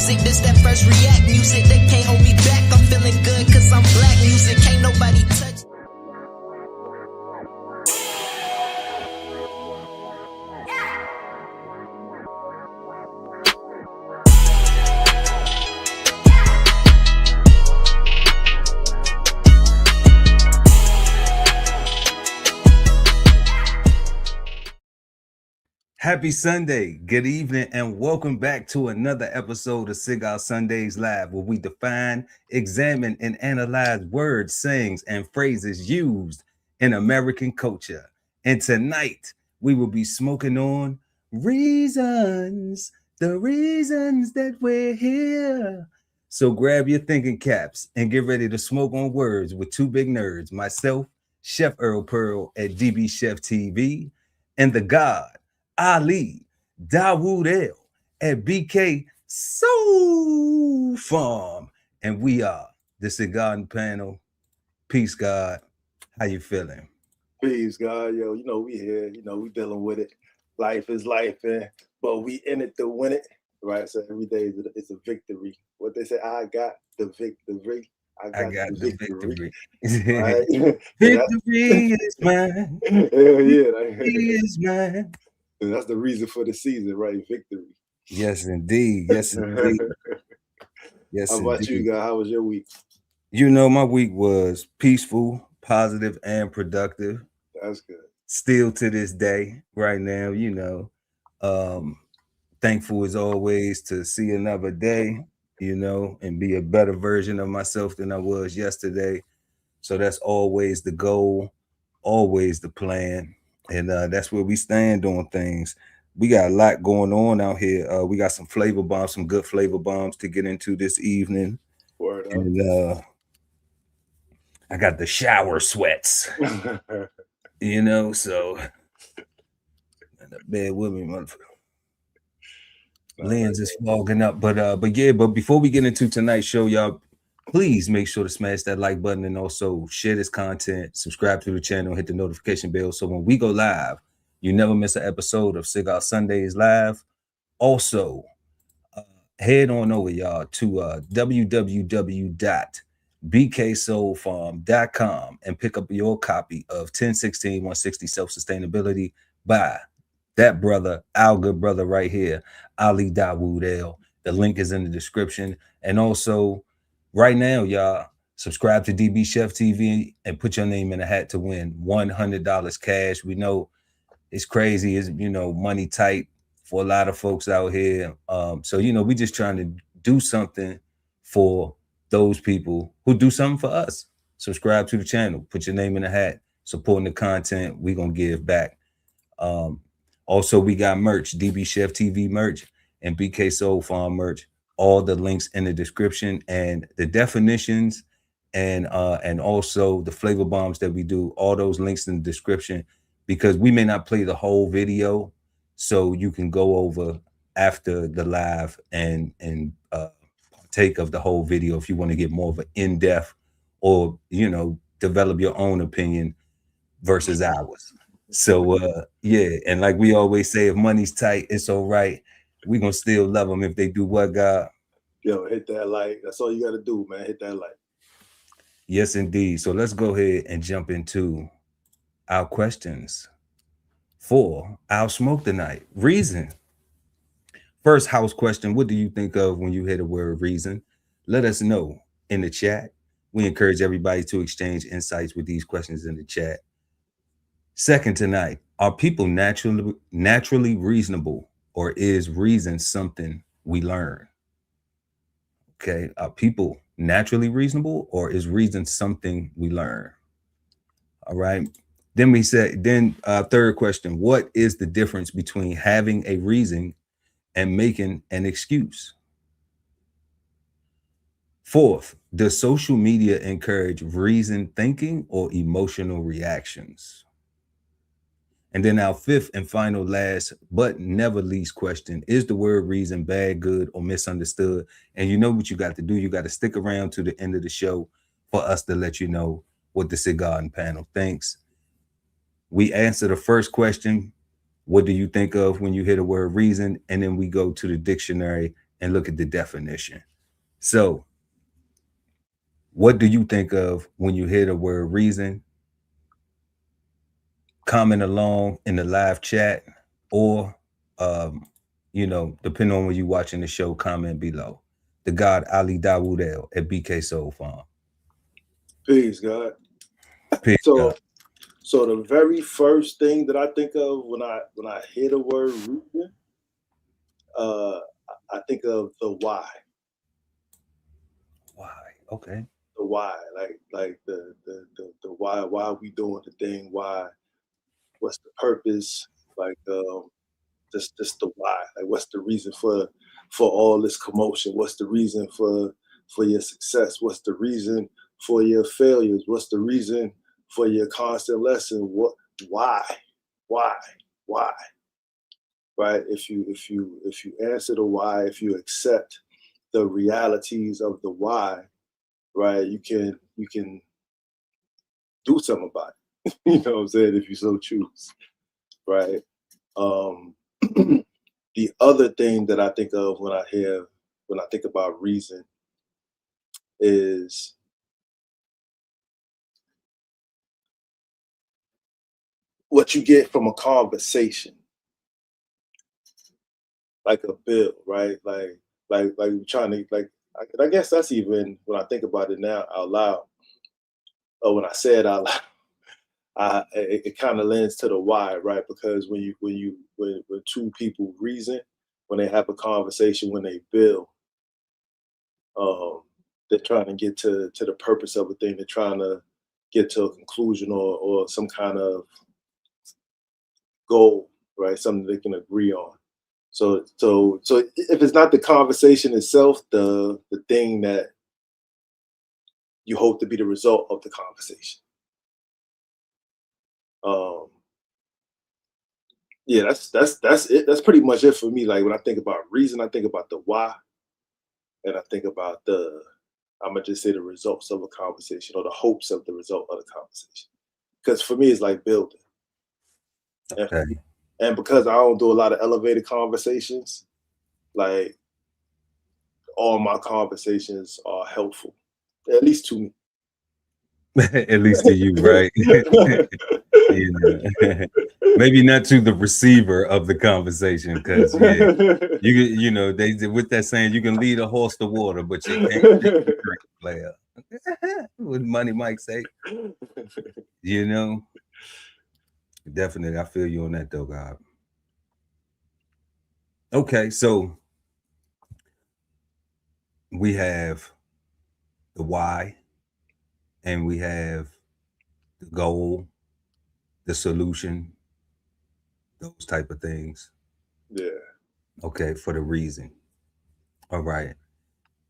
music. This that fresh react music. They can't hold me back. I'm feeling good cause I'm black music. Can't nobody touch. Happy Sunday, good evening, and welcome back to another episode of Cigar Sundays Live, where we define, examine, and analyze words, sayings, and phrases used in American culture. And tonight, we will be smoking on reasons, the reasons that we're here. So grab your thinking caps and get ready to smoke on words with two big nerds, myself, Chef Earl Pearl at DBCHEFTV, and the God, Ali Dawood L at BK Soul Farm, and we are the Cigarden Panel. Peace, God. How you feeling? Peace, God. Yo, we here. We dealing with it. Life is life, but we in it to win it, right? So every day it's a victory. What they say, I got the victory. I got the victory. Right? Victory is mine. Hell yeah. Victory is mine. And that's the reason for the season, right? Victory. Yes, indeed. Yes, indeed. Yes, how about indeed. you, God? How was your week? My week was peaceful, positive, and productive. That's good. Still to this day, right now, thankful as always to see another day, and be a better version of myself than I was yesterday. So that's always the goal, always the plan. And that's where we stand on things. We got a lot going on out here. We got some flavor bombs, some good flavor bombs to get into this evening. Word up. And I got the shower sweats, so bear with me, motherfucker. Lens is fogging up. But before we get into tonight's show, y'all, please make sure to smash that like button and also share this content, subscribe to the channel, hit the notification bell so when we go live, you never miss an episode of Cigar Sundays Live. Also, head on over, y'all, to www.bksoulfarm.com and pick up your copy of 1016 160 Self-Sustainability by that brother, our good brother right here, Ali Dawood L. The link is in the description. And also, right now, y'all, subscribe to DB Chef TV and put your name in the hat to win $100 cash. We know it's crazy, it's money tight for a lot of folks out here. So we just trying to do something for those people who do something for us. Subscribe to the channel, put your name in the hat, supporting the content. We're gonna give back. Also, we got merch, DB Chef TV merch and BK Soul Farm merch. All the links in the description and the definitions and also the flavor bombs that we do, all those links in the description, because we may not play the whole video, so you can go over after the live and partake of the whole video if you want to get more of an in-depth or develop your own opinion versus ours. So and like we always say, if money's tight, it's all right. We're gonna still love them if they do what, God? Yo, hit that like. That's all you gotta do, man. Hit that like. Yes, indeed. So let's go ahead and jump into our questions for our smoke tonight. Reason. First house question: what do you think of when you hear the word reason? Let us know in the chat. We encourage everybody to exchange insights with these questions in the chat. Second tonight: are people naturally reasonable, or is reason something we learn? Okay, are people naturally reasonable, or is reason something we learn? All right. Then third question: what is the difference between having a reason and making an excuse? Fourth: does social media encourage reasoned thinking or emotional reactions? And then our fifth and final, last but never least question: is the word reason bad, good, or misunderstood? And you know what you got to do. You got to stick around to the end of the show for us to let you know what the Cigarden Panel thinks. We answer the first question: what do you think of when you hear the word reason? And then we go to the dictionary and look at the definition. So what do you think of when you hear the word reason? Comment along in the live chat, or you know, depending on when you're watching the show, comment below. The God Ali Dawood at BK Soul Farm. Peace, God. Peace, God. So the very first thing that I think of when I hear the word reason, I think of the why. Why? Okay. The why, like the why are we doing the thing? Why? What's the purpose? Like just the why. Like what's the reason for all this commotion? What's the reason for your success? What's the reason for your failures? What's the reason for your constant lesson? What? Why? Right? If you answer the why, if you accept the realities of the why, right, you can do something about it. You know what I'm saying? If you so choose, right? The other thing that I think of when I think about reason is what you get from a conversation, like a bill, right? Like trying to I guess that's even when I think about it now out loud, or when I say it out loud, it kind of lends to the why, right? Because when two people reason, when they have a conversation, when they bill, they're trying to get to the purpose of a thing. They're trying to get to a conclusion or some kind of goal, right? Something they can agree on. So if it's not the conversation itself, the thing that you hope to be the result of the conversation. Yeah, that's it. That's pretty much it for me. Like when I think about reason, I think about the why, and I think about I'm gonna just say the results of a conversation or the hopes of the result of the conversation. Because for me, it's like building. Okay. And because I don't do a lot of elevated conversations, like all my conversations are helpful, at least to me. At least to you, right? Yeah. Maybe not to the receiver of the conversation, because you know they with that saying, you can lead a horse to water, but you can't drink player. What Money Mike say? You know, definitely, I feel you on that though, God. Okay, so we have the why, and we have the goal, the solution, those type of things. Yeah. Okay, for the reason. All right.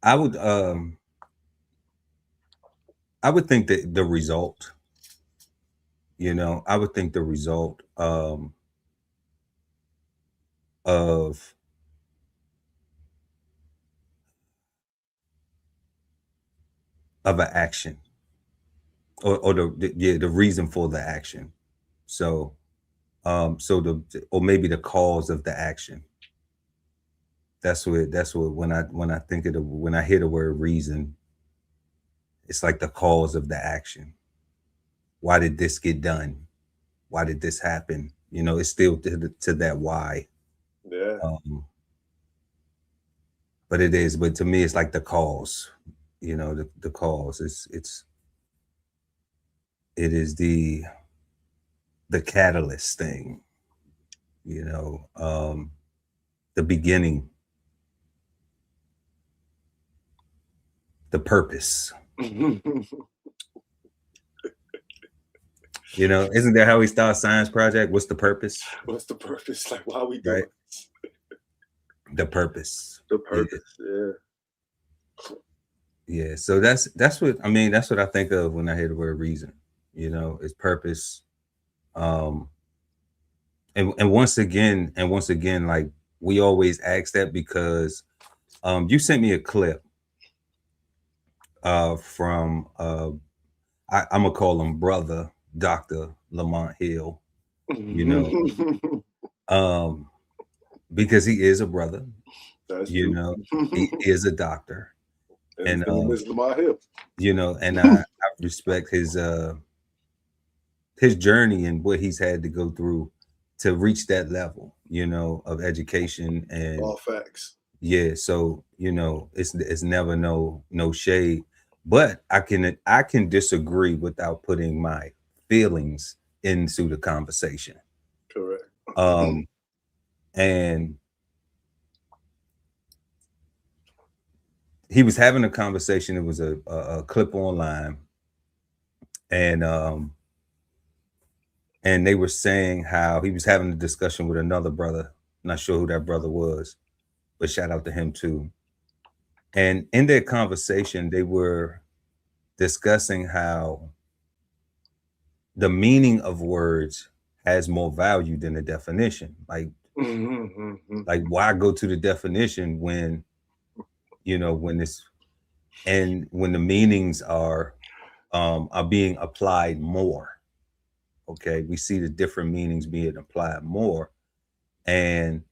I would think that the result, you know, I would think the result of an action, or the reason for the action. So or maybe the cause of the action. That's what when I think of when I hear the word reason, it's like the cause of the action. Why did this get done? Why did this happen? You know, it's still to that why. Yeah. But to me, it's like the cause. You know, the cause. It is the catalyst thing. You know, the beginning, the purpose. You know, isn't that how we start science project? What's the purpose? What's the purpose? Like, why are we doing this? The purpose. The purpose, yeah. Yeah. So that's what I mean. That's what I think of when I hear the word reason. You know, it's purpose. And once again, like we always ask that because you sent me a clip from I'm gonna call him brother Dr. Lamont Hill, you know, because he is a brother. That's you true. know, he is a doctor, and Mr. Lamar Hill. you know, and I respect his journey and what he's had to go through to reach that level, you know, of education. And All facts. yeah, so you know, it's never no shade, but I can disagree without putting my feelings into the conversation. Correct. And he was having a conversation. It was a clip online, and they were saying how he was having a discussion with another brother. Not sure who that brother was, but shout out to him too. And in their conversation, they were discussing how the meaning of words has more value than the definition. Like why go to the definition when, you know, when it's, and when the meanings are being applied more. Okay, we see the different meanings being applied more. And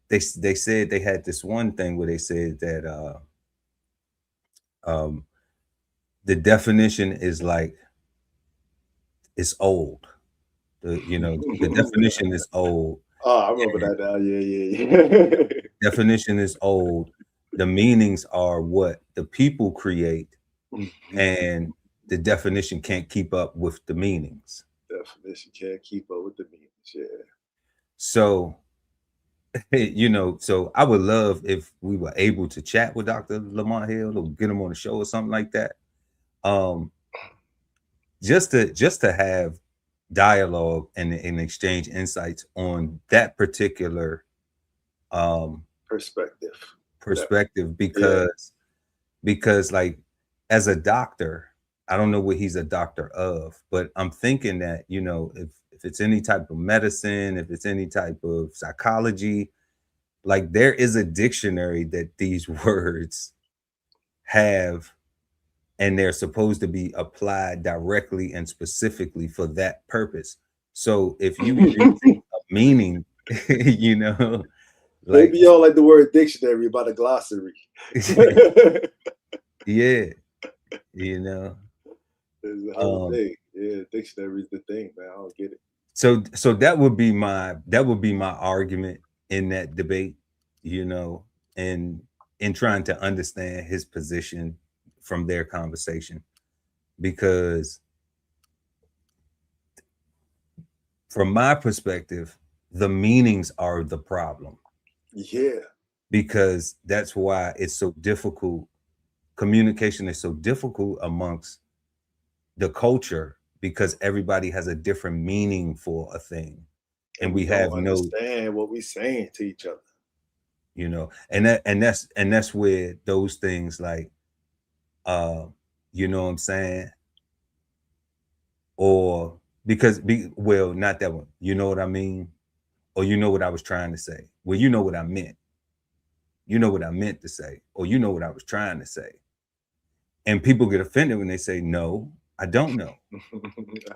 they said they had this one thing where they said that the definition is like, it's old. The definition is old. Oh, I remember that now. Yeah. Definition is old. The meanings are what the people create, and the definition can't keep up with the meanings. Definition can't keep up with the meanings. Yeah. So, you know, so I would love if we were able to chat with Dr. Lamont Hill or get him on the show or something like that. Just to have dialogue and exchange insights on that particular perspective, because like, as a doctor, I don't know what he's a doctor of, but I'm thinking that, you know, if it's any type of medicine, if it's any type of psychology, like there is a dictionary that these words have, and they're supposed to be applied directly and specifically for that purpose. So if you use a meaning, you know, like maybe y'all like the word dictionary about a glossary. Yeah, you know. It's the whole thing. Yeah, dictionary is the thing, man. I don't get it. So that would be my argument in that debate, you know, and in trying to understand his position from their conversation, because from my perspective, the meanings are the problem. Yeah. Because that's why it's so difficult. Communication is so difficult amongst the culture, because everybody has a different meaning for a thing, and we have no understand what we're saying to each other. You know, and that's where those things like, you know what I'm saying, or well, not that one. You know what I mean, or you know what I was trying to say. Well, you know what I meant. You know what I meant to say, or you know what I was trying to say. And people get offended when they say, no, I don't know.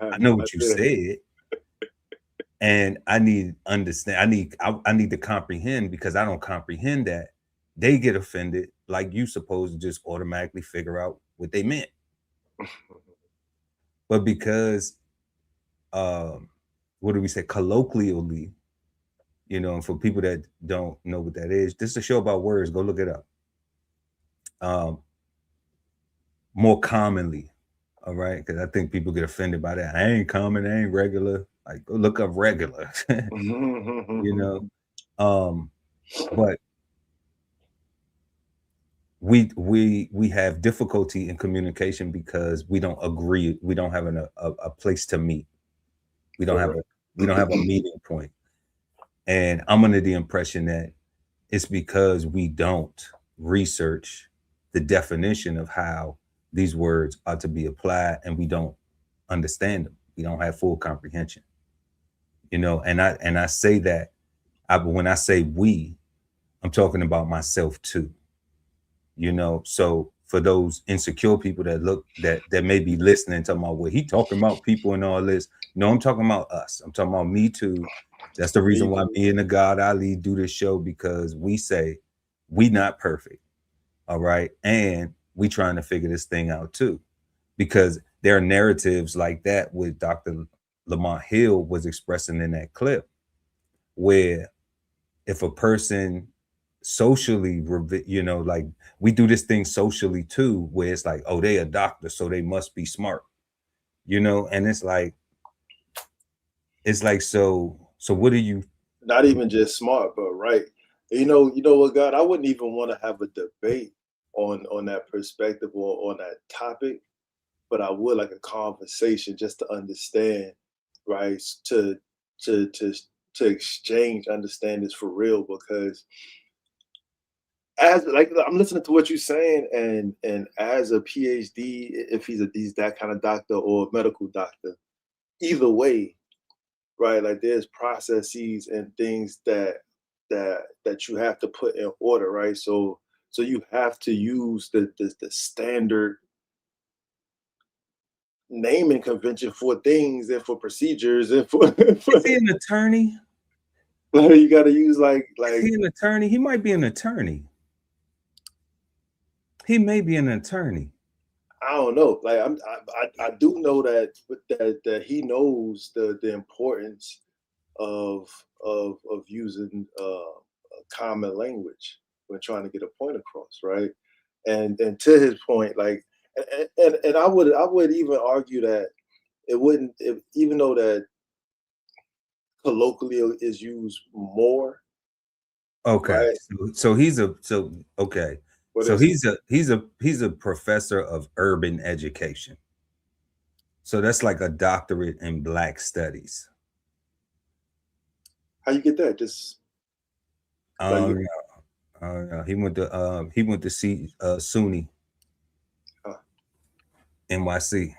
I know what you said. And I need understand. I need to comprehend, because I don't comprehend that. They get offended, like you supposed to just automatically figure out what they meant. But because, what do we say, colloquially, you know, and for people that don't know what that is, this is a show about words. Go look it up. More commonly, all right, because I think people get offended by that. I ain't common, I ain't regular. Like, go look up regular. You know, but we have difficulty in communication because we don't agree. We don't have a place to meet. We don't have a meeting point. And I'm under the impression that it's because we don't research the definition of how these words are to be applied, and we don't understand them. We don't have full comprehension. You know, and I say that, when I say we, I'm talking about myself too. You know, so for those insecure people that may be listening, talking about what he talking about, people and all this. No, I'm talking about us. I'm talking about me too. That's the reason why me and the God Ali do this show, because we say we not perfect, all right, and we trying to figure this thing out too, because there are narratives like that with Dr. Lamont Hill was expressing in that clip, where if a person socially, you know, like we do this thing socially too, where it's like, oh, they a doctor, so they must be smart, you know, and it's like, so what are you? Not even just smart, but right. You know what, God, I wouldn't even want to have a debate on that perspective or on that topic, but I would like a conversation just to understand, right? To to to exchange understandings for real, because as like I'm listening to what you're saying, and as a PhD, if he's that kind of doctor or medical doctor, either way, right? Like there's processes and things that you have to put in order, right? So you have to use the standard naming convention for things and for procedures and for, Is he an attorney? like you got to use like Is he an attorney? He might be an attorney. He may be an attorney. I don't know. Like I do know that he knows the importance of using common language when trying to get a point across, right? And to his point, like, and I would even argue that it wouldn't, even though that colloquially is used more. Okay, Right. so he's a okay. What So is it? he's a professor of urban education. So that's like a doctorate in Black studies. How you get that? Just like Um, he went to see SUNY huh. NYC.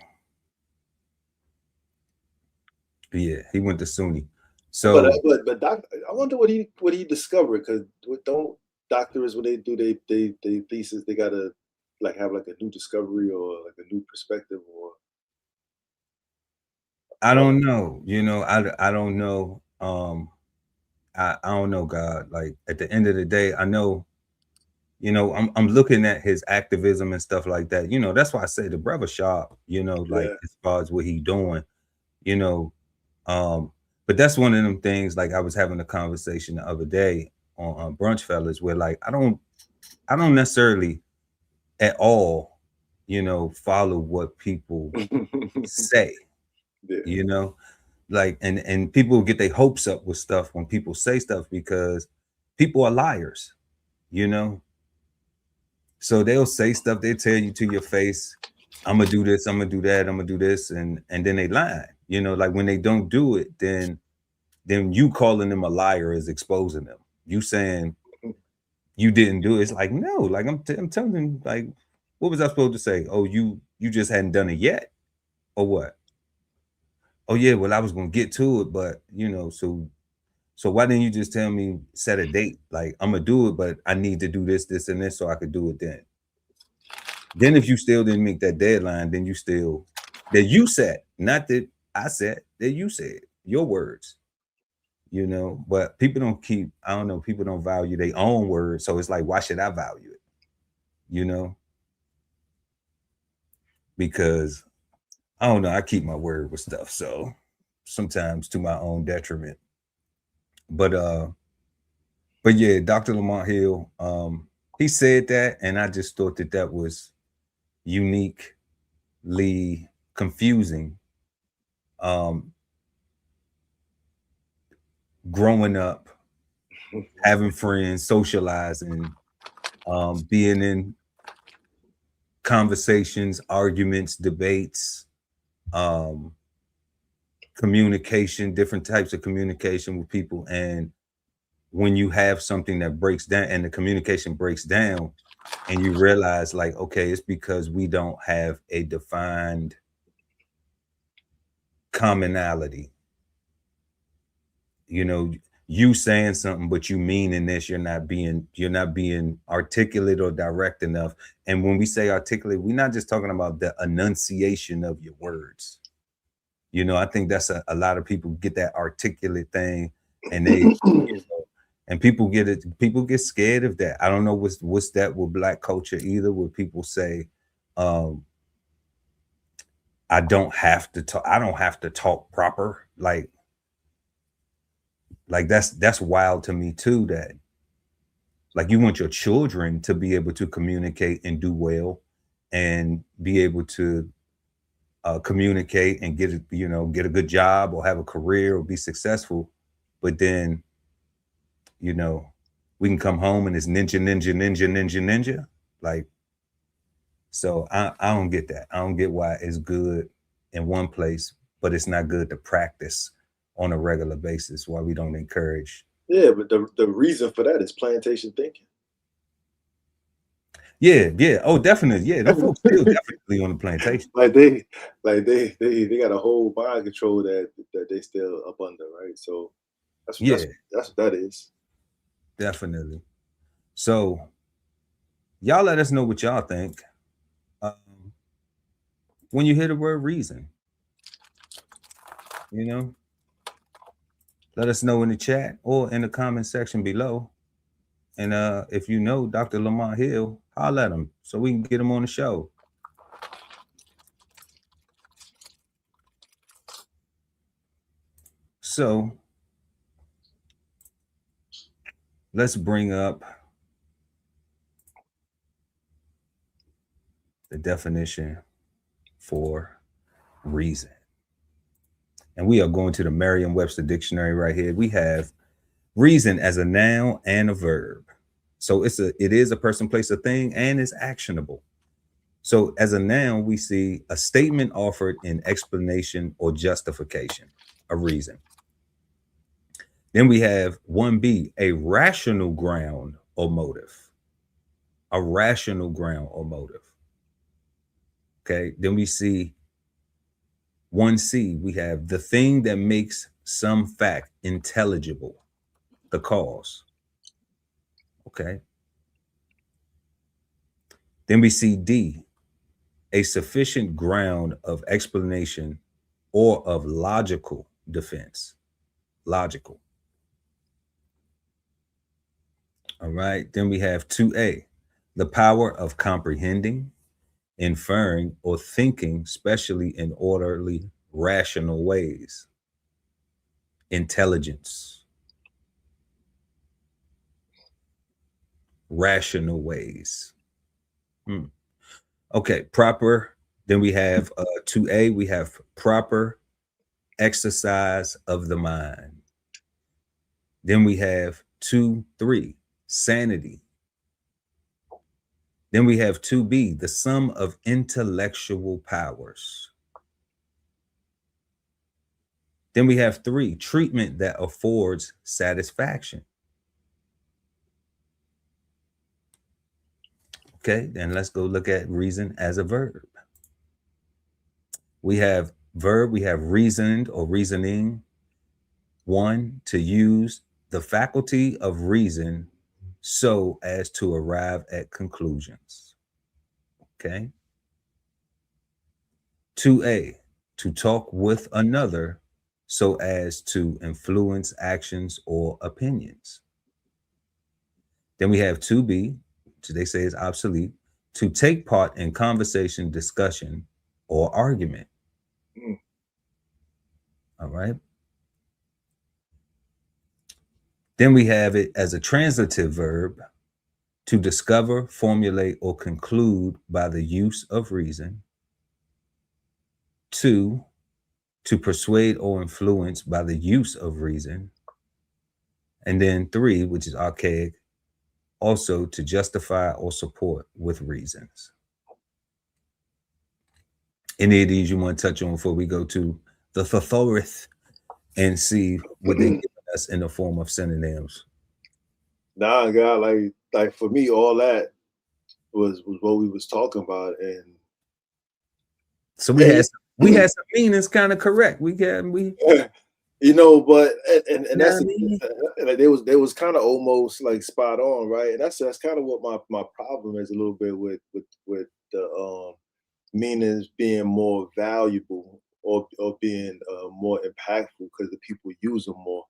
Yeah, he went to SUNY. But So I wonder what he discovered, because don't doctors, when they do they thesis, they gotta like have like a new discovery or like a new perspective or I don't know, you know, I don't know. I don't know, God. Like at the end of the day, I know, you know, I'm looking at his activism and stuff like that. You know, that's why I say the brother sharp, you know, like yeah. as far as what he doing, you know. Um, but that's one of them things, like I was having a conversation the other day on Brunch Fellas, where like I don't necessarily at all, you know, follow what people say, Yeah. you know, like and people get their hopes up with stuff when people say stuff, because people are liars, you know. So they'll say stuff, they tell you to your face, I'm gonna do this, I'm gonna do that, I'm gonna do this, and then they lie, you know. Like when they don't do it, then you calling them a liar is exposing them. You saying you didn't do it, it's like, no, like I'm telling them, like, what was I supposed to say? Oh, you just hadn't done it yet, or what? Oh yeah, well I was gonna get to it, but you know, so why didn't you just tell me, set a date? Like I'm gonna do it, but I need to do this, this, and this so I could do it then. Then if you still didn't make that deadline, then you still, that you said, not that I said, that you said, your words, you know. But people don't keep, I don't know, people don't value their own words. So it's like, why should I value it? You know? Because I don't know, I keep my word with stuff. So sometimes to my own detriment. But yeah, Dr. Lamont Hill, he said that, and I just thought that that was uniquely confusing. Growing up, having friends, socializing, being in conversations, arguments, debates, um, communication, different types of communication with people. And when you have something that breaks down and the communication breaks down, and you realize, like, okay, it's because we don't have a defined commonality. You know, you saying something but you meaning this, you're not being articulate or direct enough. And when we say articulate, we're not just talking about the enunciation of your words. You know, I think that's a lot of people get that articulate thing, and they, you know, And people get it. People get scared of that. I don't know what's that with Black culture either, where people say, I don't have to talk. I don't have to talk proper. Like that's wild to me too. That like you want your children to be able to communicate and do well, and be able to communicate and get get a good job or have a career or be successful, but then we can come home and it's ninja. Like, so I don't get that. I don't get why it's good in one place, but it's not good to practice on a regular basis. Why we don't encourage. Yeah, but the reason for that is plantation thinking. Yeah. Oh, definitely. Yeah, them folks still definitely on the plantation. Like they got a whole mind control that they still up under, right? So that's what that is. Definitely. So y'all let us know what y'all think when you hear the word reason. Let us know in the chat or in the comment section below. And if you know Dr. Lamont Hill, holler at him so we can get him on the show. So let's bring up the definition for reason. And we are going to the Merriam-Webster dictionary right here. We have reason as a noun and a verb. So it is a person, place, a thing, and is actionable. So as a noun, we see a statement offered in explanation or justification, a reason. Then we have 1B, a rational ground or motive. A rational ground or motive. Okay, then we see 1C, we have the thing that makes some fact intelligible, the cause. Okay. Then we see D, a sufficient ground of explanation or of logical defense. Logical. All right. Then we have 2A, the power of comprehending, inferring, or thinking, especially in orderly, rational ways. Intelligence. Rational ways. Okay, proper. Then we have 2A, we have proper exercise of the mind. Then we have 2-3, sanity. Then we have 2B, the sum of intellectual powers. Then we have 3, treatment that affords satisfaction. Okay, then let's go look at reason as a verb. We have verb, we have reasoned or reasoning. 1, to use the faculty of reason so as to arrive at conclusions. Okay. 2A, to talk with another so as to influence actions or opinions. Then we have 2B, which they say is obsolete, to take part in conversation, discussion, or argument. All right. Then we have it as a transitive verb, to discover, formulate, or conclude by the use of reason. 2, to persuade or influence by the use of reason. And then 3, which is archaic, also to justify or support with reasons. Any of these you want to touch on before we go to the thesaurus and see what they give us in the form of synonyms? Nah, God, like for me, all that was what we was talking about, and so we had some meanings kind of correct. But and that's like they was kind of almost like spot on, right? And that's kind of what my problem is a little bit with the meanings being more valuable or being more impactful because the people use them more,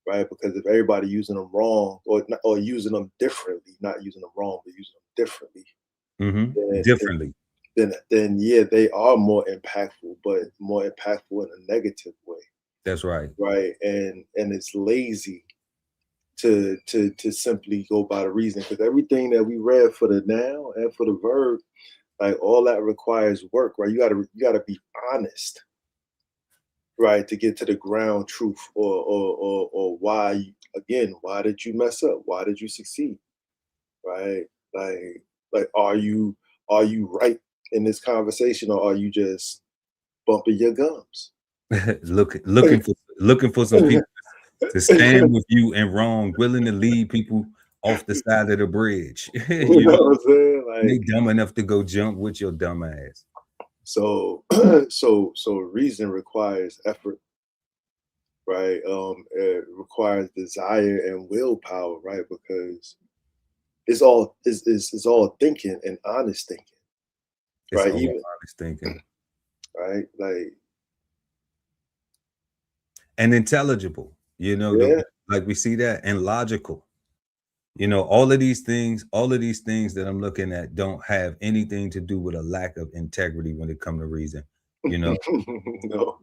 right? Because if everybody using them wrong or using them differently, not using them wrong, but using them differently, Differently. then yeah, they are more impactful, but more impactful in a negative way. That's right. Right. And it's lazy to simply go by the reason, because everything that we read for the noun and for the verb, like all that requires work, right? You gotta be honest, right, to get to the ground truth, or why, again, why did you mess up? Why did you succeed? Right? Like are you right in this conversation, or are you just bumping your gums? looking for some people to stand with you in wrong, willing to lead people off the side of the bridge. You know what I'm saying? They Like, dumb enough to go jump with your dumb ass. so reason requires effort, right? It requires desire and willpower, right? Because it's all thinking and honest thinking, It's right? all Even honest thinking right, like, and intelligible. yeah, Like we see that, and logical. All of these things that I'm looking at don't have anything to do with a lack of integrity when it comes to reason. no, It,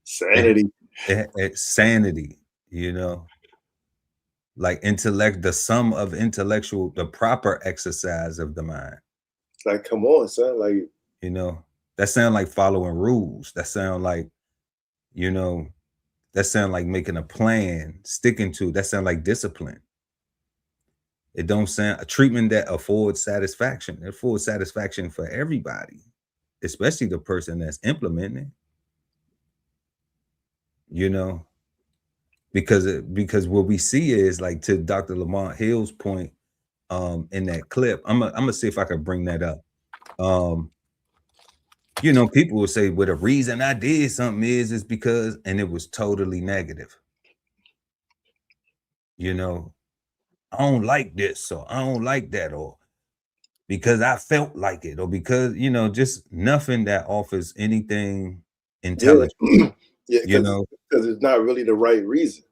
sanity. it's sanity. Like intellect, the sum of the proper exercise of the mind. Like, come on, son. Like, That sound like following rules. That sound like, making a plan, sticking to. That sound like discipline. It don't sound a treatment that affords satisfaction. It affords satisfaction for everybody, especially the person that's implementing it. Because what we see is, like, to Dr. Lamont Hill's point in that clip. I'm gonna see if I can bring that up. People will say, well, the reason I did something is because, and it was totally negative. I don't like this, or I don't like that, or because I felt like it, or because, just nothing that offers anything intelligent. yeah, because it's not really the right reason,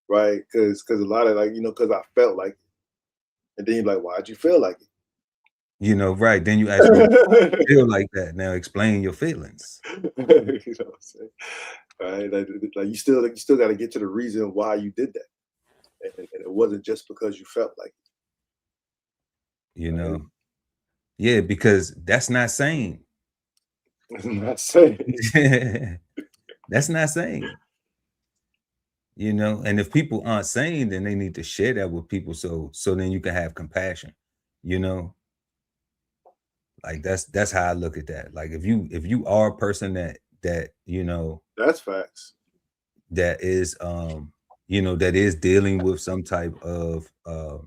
right? Because a lot of, like, because I felt like it. And then you're like, why'd you feel like it? Right. Then you ask, well, feel like that. Now explain your feelings. You know what I'm saying? Right? Like you still got to get to the reason why you did that. And it wasn't just because you felt like it. Right? Yeah, because that's not sane. It's not sane. That's not sane. And if people aren't sane, then they need to share that with people, so then you can have compassion. Like that's how I look at that. Like, if you are a person that that's facts, that is that is dealing with some type of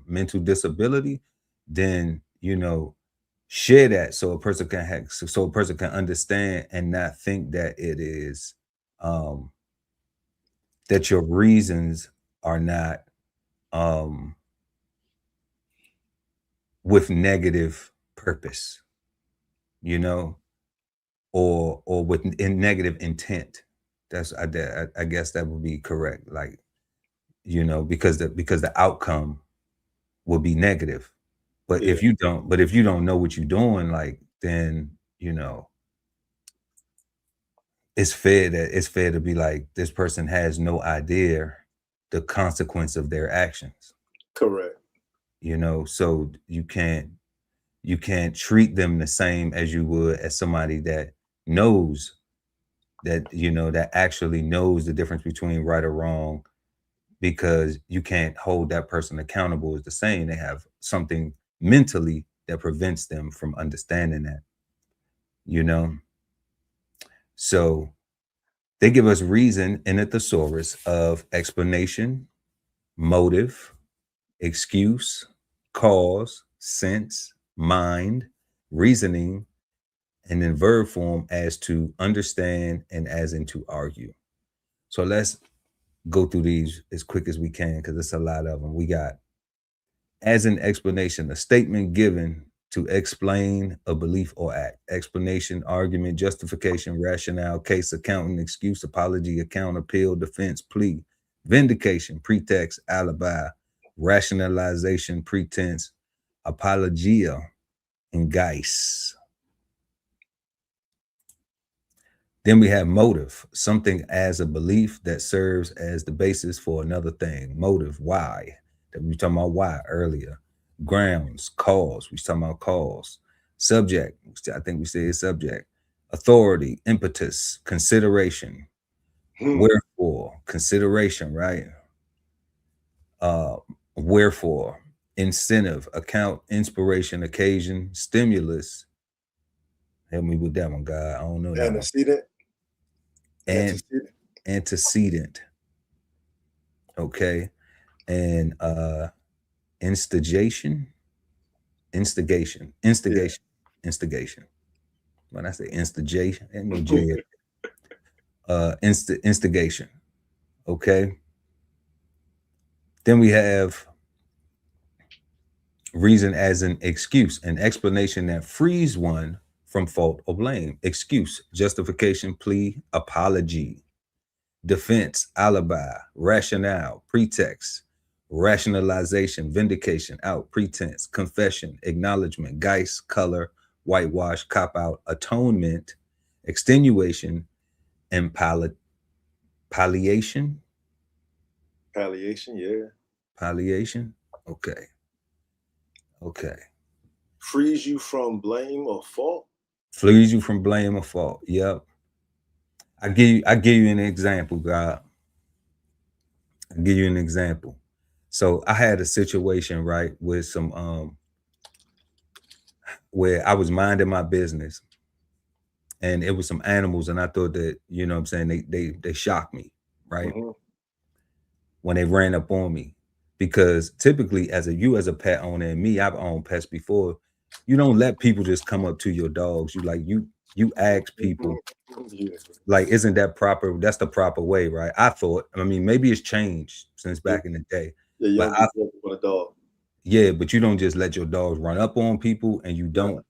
mental disability, then share that, so a person can understand and not think that it is that your reasons are not with negative purpose, or with negative intent. I guess that would be correct. Like, because the outcome will be negative. But yeah. if you don't know what you're doing, like, then it's fair to be like, this person has no idea the consequence of their actions. Correct. So you can't treat them the same as you would as somebody that knows that, that actually knows the difference between right or wrong, because you can't hold that person accountable as the same. They have something mentally that prevents them from understanding that, So they give us reason in a thesaurus of explanation, motive, excuse, cause, sense, mind, reasoning, and in verb form as to understand and as in to argue. So let's go through these as quick as we can, because it's a lot of them. We got, as an explanation, a statement given to explain a belief or act. Explanation, argument, justification, rationale, case, accounting, excuse, apology, account, appeal, defense, plea. vindication, pretext, alibi, rationalization, pretense, apologia, and guise. Then we have motive, something as a belief that serves as the basis for another thing. Motive, why? That we were talking about why earlier. Grounds, cause. We were talking about cause. Subject, I think we said subject. Authority, impetus, consideration. Wherefore, consideration, right? Wherefore, incentive, account, inspiration, occasion, stimulus. Help me with that one, God. I don't know that Antecedent. one. Antecedent. Okay. And instigation. When I say instigation, ain't no J. Instigation. Okay. Then we have reason as an excuse, an explanation that frees one from fault or blame. Excuse, justification, plea, apology. Defense, alibi, rationale, pretext, rationalization, vindication, out, pretense, confession, acknowledgement, guise, color, whitewash, cop out, atonement, extenuation, and palliation. Palliation, yeah. Palliation. Okay. Okay. Frees you from blame or fault. Frees you from blame or fault. Yep. I give you an example, God. I'll give you an example. So I had a situation, right, with some where I was minding my business and it was some animals, and I thought that, you know what I'm saying, they shocked me, right? When they ran up on me. Because typically as a pet owner, and me, I've owned pets before, you don't let people just come up to your dogs. You ask people, like, isn't that proper? That's the proper way, right? I thought, I mean, maybe it's changed since back in the day. Yeah, you don't just want a dog. Yeah, but you don't just let your dogs run up on people, and you don't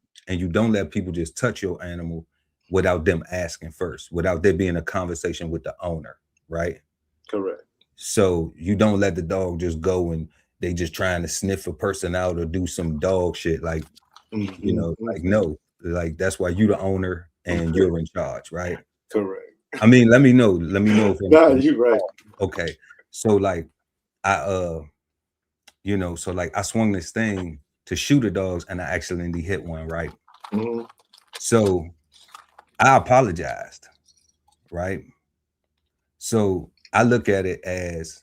let people just touch your animal without them asking first, without there being a conversation with the owner, right? Correct. So you don't let the dog just go and they just trying to sniff a person out or do some dog shit, like, you know, like, no, like, that's why you the owner and you're in charge, right? Correct. I mean, let me know. If nah, you right. Okay. So like you know, so like I swung this thing to shoot the dogs and I accidentally hit one, right? So I apologized, right? So I look at it as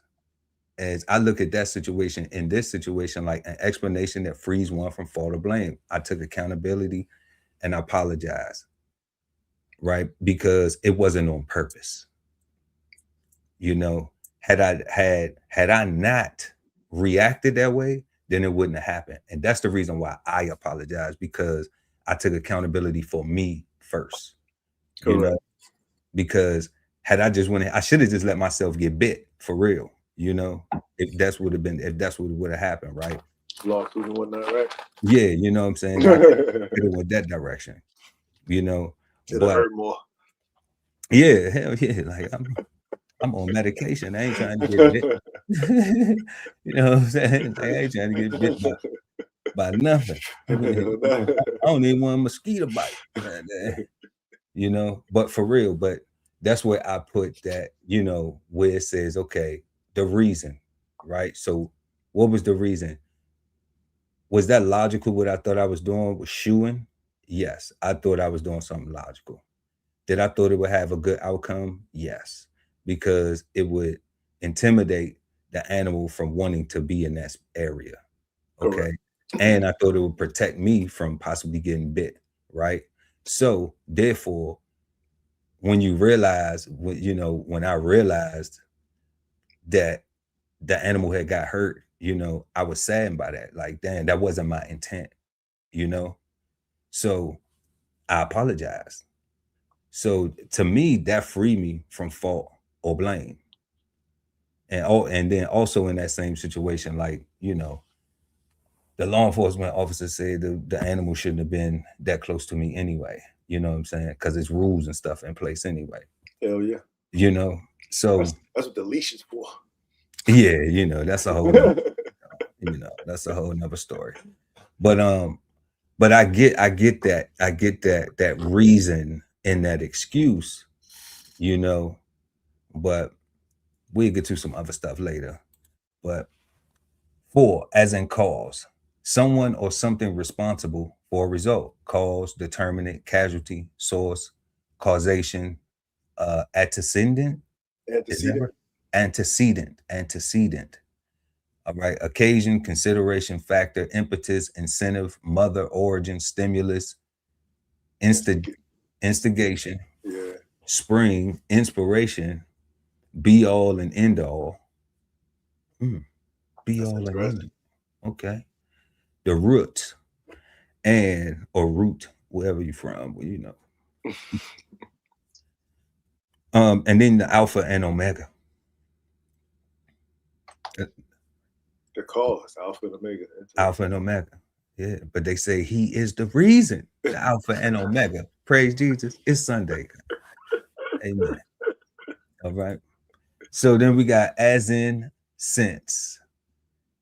I look at that situation, in this situation, like an explanation that frees one from fault or blame. I took accountability and I apologized, right? Because it wasn't on purpose. You know, had I not reacted that way, then it wouldn't have happened. And that's the reason why I apologize, because I took accountability for me first. Correct. You know, because had I just went, I should have just let myself get bit for real. You know, if that's what would have happened, right? Lawsuit and whatnot, right? Yeah, you know what I'm saying? I could have went that direction, you know. It'll hurt more. Yeah, hell yeah. Like I'm on medication. I ain't trying to get bit. You know what I'm saying? Like, I ain't trying to get bit by nothing. I don't even want a mosquito bite. You know, but for real, but that's where I put that, you know, where it says, okay, the reason, right? So what was the reason? Was that logical? What I thought I was doing was shooing? Yes, I thought I was doing something logical. Did I thought it would have a good outcome? Yes, because it would intimidate the animal from wanting to be in that area. Okay. Correct. And I thought it would protect me from possibly getting bit. Right. So therefore, when you realize, when I realized that the animal had got hurt, you know, I was saddened by that. Like, damn, that wasn't my intent, you know? So I apologized. So to me, that freed me from fault or blame. And then also in that same situation, like, you know, the law enforcement officer said the animal shouldn't have been that close to me anyway. You know what I'm saying? Because there's rules and stuff in place anyway. Hell yeah. You know, so that's what the leash is for. Yeah, you know, that's a whole nother, you know, that's a whole nother story. But I get that reason and that excuse, you know, but we'll get to some other stuff later. But for, as in cause, someone or something responsible for a result, cause, determinant, casualty, source, causation, antecedent, is that Antecedent. right? Antecedent. All right. Occasion, consideration, factor, impetus, incentive, mother, origin, stimulus, Instigate. instigation, Yeah. spring, inspiration, be all and end all. Be That's all and end interesting. all. Okay. The root and or root, wherever you're from, well, you know. And then the alpha and omega. Uh, The cause, alpha and omega. Alpha and omega. Yeah. But they say he is the reason, the alpha and omega. Praise Jesus. It's Sunday. Amen. All right. So then we got as in sense,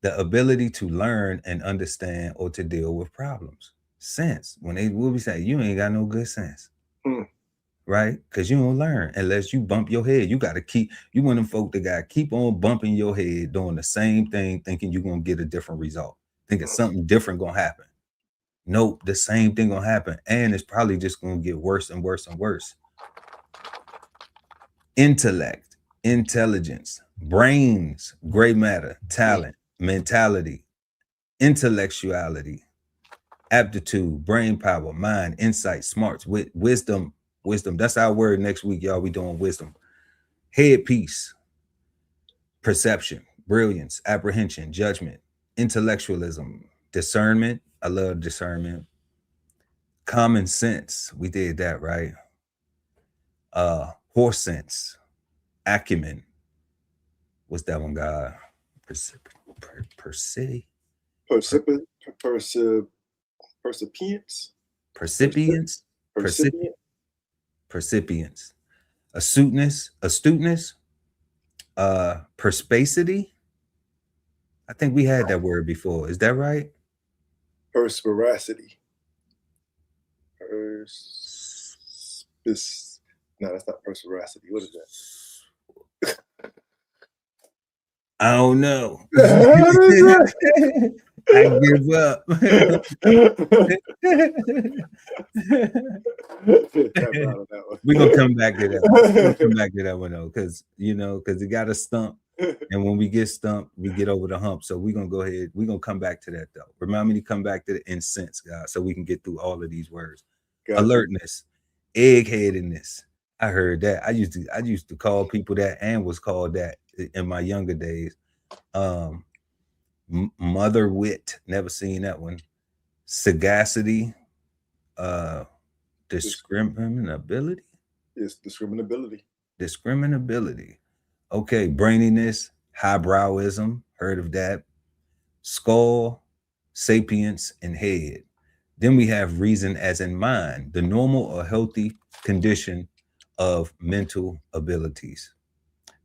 the ability to learn and understand or to deal with problems. Sense. When they will be saying you ain't got no good sense. Hmm. Right? Because you don't learn unless you bump your head. You got to keep, you want them folk that got to keep on bumping your head, doing the same thing, thinking you're going to get a different result, thinking something different going to happen. Nope, the same thing going to happen. And it's probably just going to get worse and worse and worse. Intellect, intelligence, brains, gray matter, talent, mentality, intellectuality, aptitude, brain power, mind, insight, smarts, wisdom. That's our word next week, y'all. We doing wisdom. Headpiece, perception, brilliance, apprehension, judgment, intellectualism, discernment. I love discernment. Common sense. We did that, right? Horse sense, acumen. What's that one, God? Percipience. Percipience. Astuteness, perspacity. I think we had that word before. Is that right? Perspiracity. No, that's not perspiracity. What is that? I don't know. I give up. We're gonna come back to that. We'll come back to that one though, because you know, because it got a stump. And when we get stumped, we get over the hump. So we're gonna go ahead. We're gonna come back to that though. Remind me to come back to the incense, guys, so we can get through all of these words. Gotcha. Alertness, eggheadedness. I heard that. I used to call people that and was called that in my younger days. Mother wit, never seen that one. Sagacity, discriminability. Yes, discriminability. Okay, braininess, highbrowism, heard of that. Skull, sapience, and head. Then we have reason as in mind, the normal or healthy condition of mental abilities.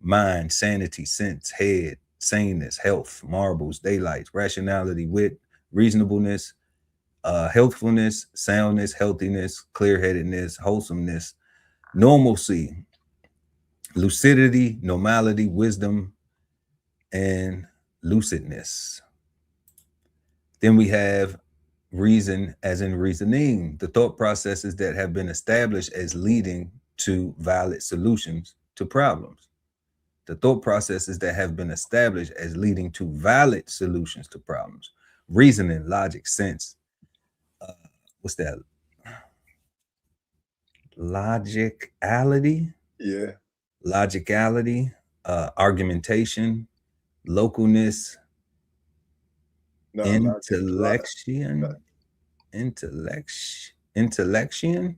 Mind, sanity, sense, head, saneness, health, marbles, daylights, rationality, wit, reasonableness, healthfulness, soundness, healthiness, clear-headedness, wholesomeness, normalcy, lucidity, normality, wisdom, and lucidness. Then we have reason as in reasoning, the thought processes that have been established as leading to valid solutions to problems. The thought processes that have been established as leading to valid solutions to problems. Reasoning, logic, sense. What's that? Logicality? Yeah. Logicality, argumentation, localness, intellection. Intellection.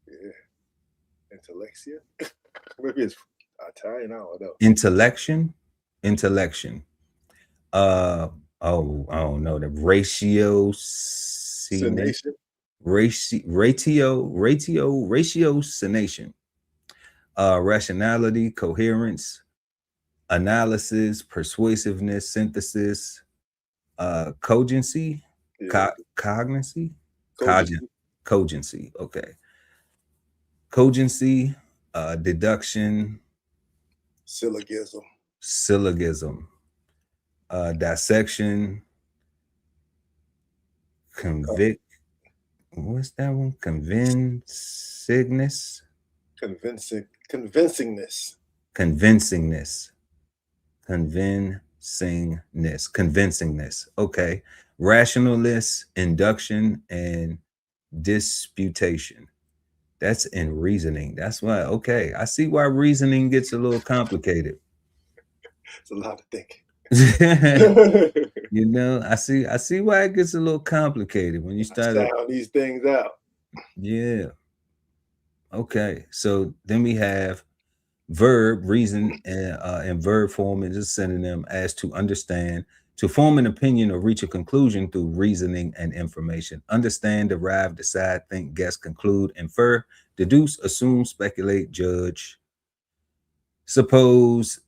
Yeah. Intellexia. Maybe it's Italian. I don't know. Intellection. I don't know. The ratiocination. Rationality, coherence, analysis, persuasiveness, synthesis, cogency, Yeah. cognicy, Cogency. cogency. Okay, cogency, deduction, Syllogism. syllogism, dissection, convict. What's that one? Convincingness. Convincingness. Convincingness. Okay. Rationalness, induction, and disputation. That's in reasoning. That's why, okay. I see why reasoning gets a little complicated. It's a lot of thinking. You know, I see why it gets a little complicated when you start sound these things out. Yeah. Okay. So then we have verb, reason, and verb form is a synonym as to understand, to form an opinion or reach a conclusion through reasoning and information. Understand, derive, decide, think, guess, conclude, infer, deduce, assume, speculate, judge, suppose,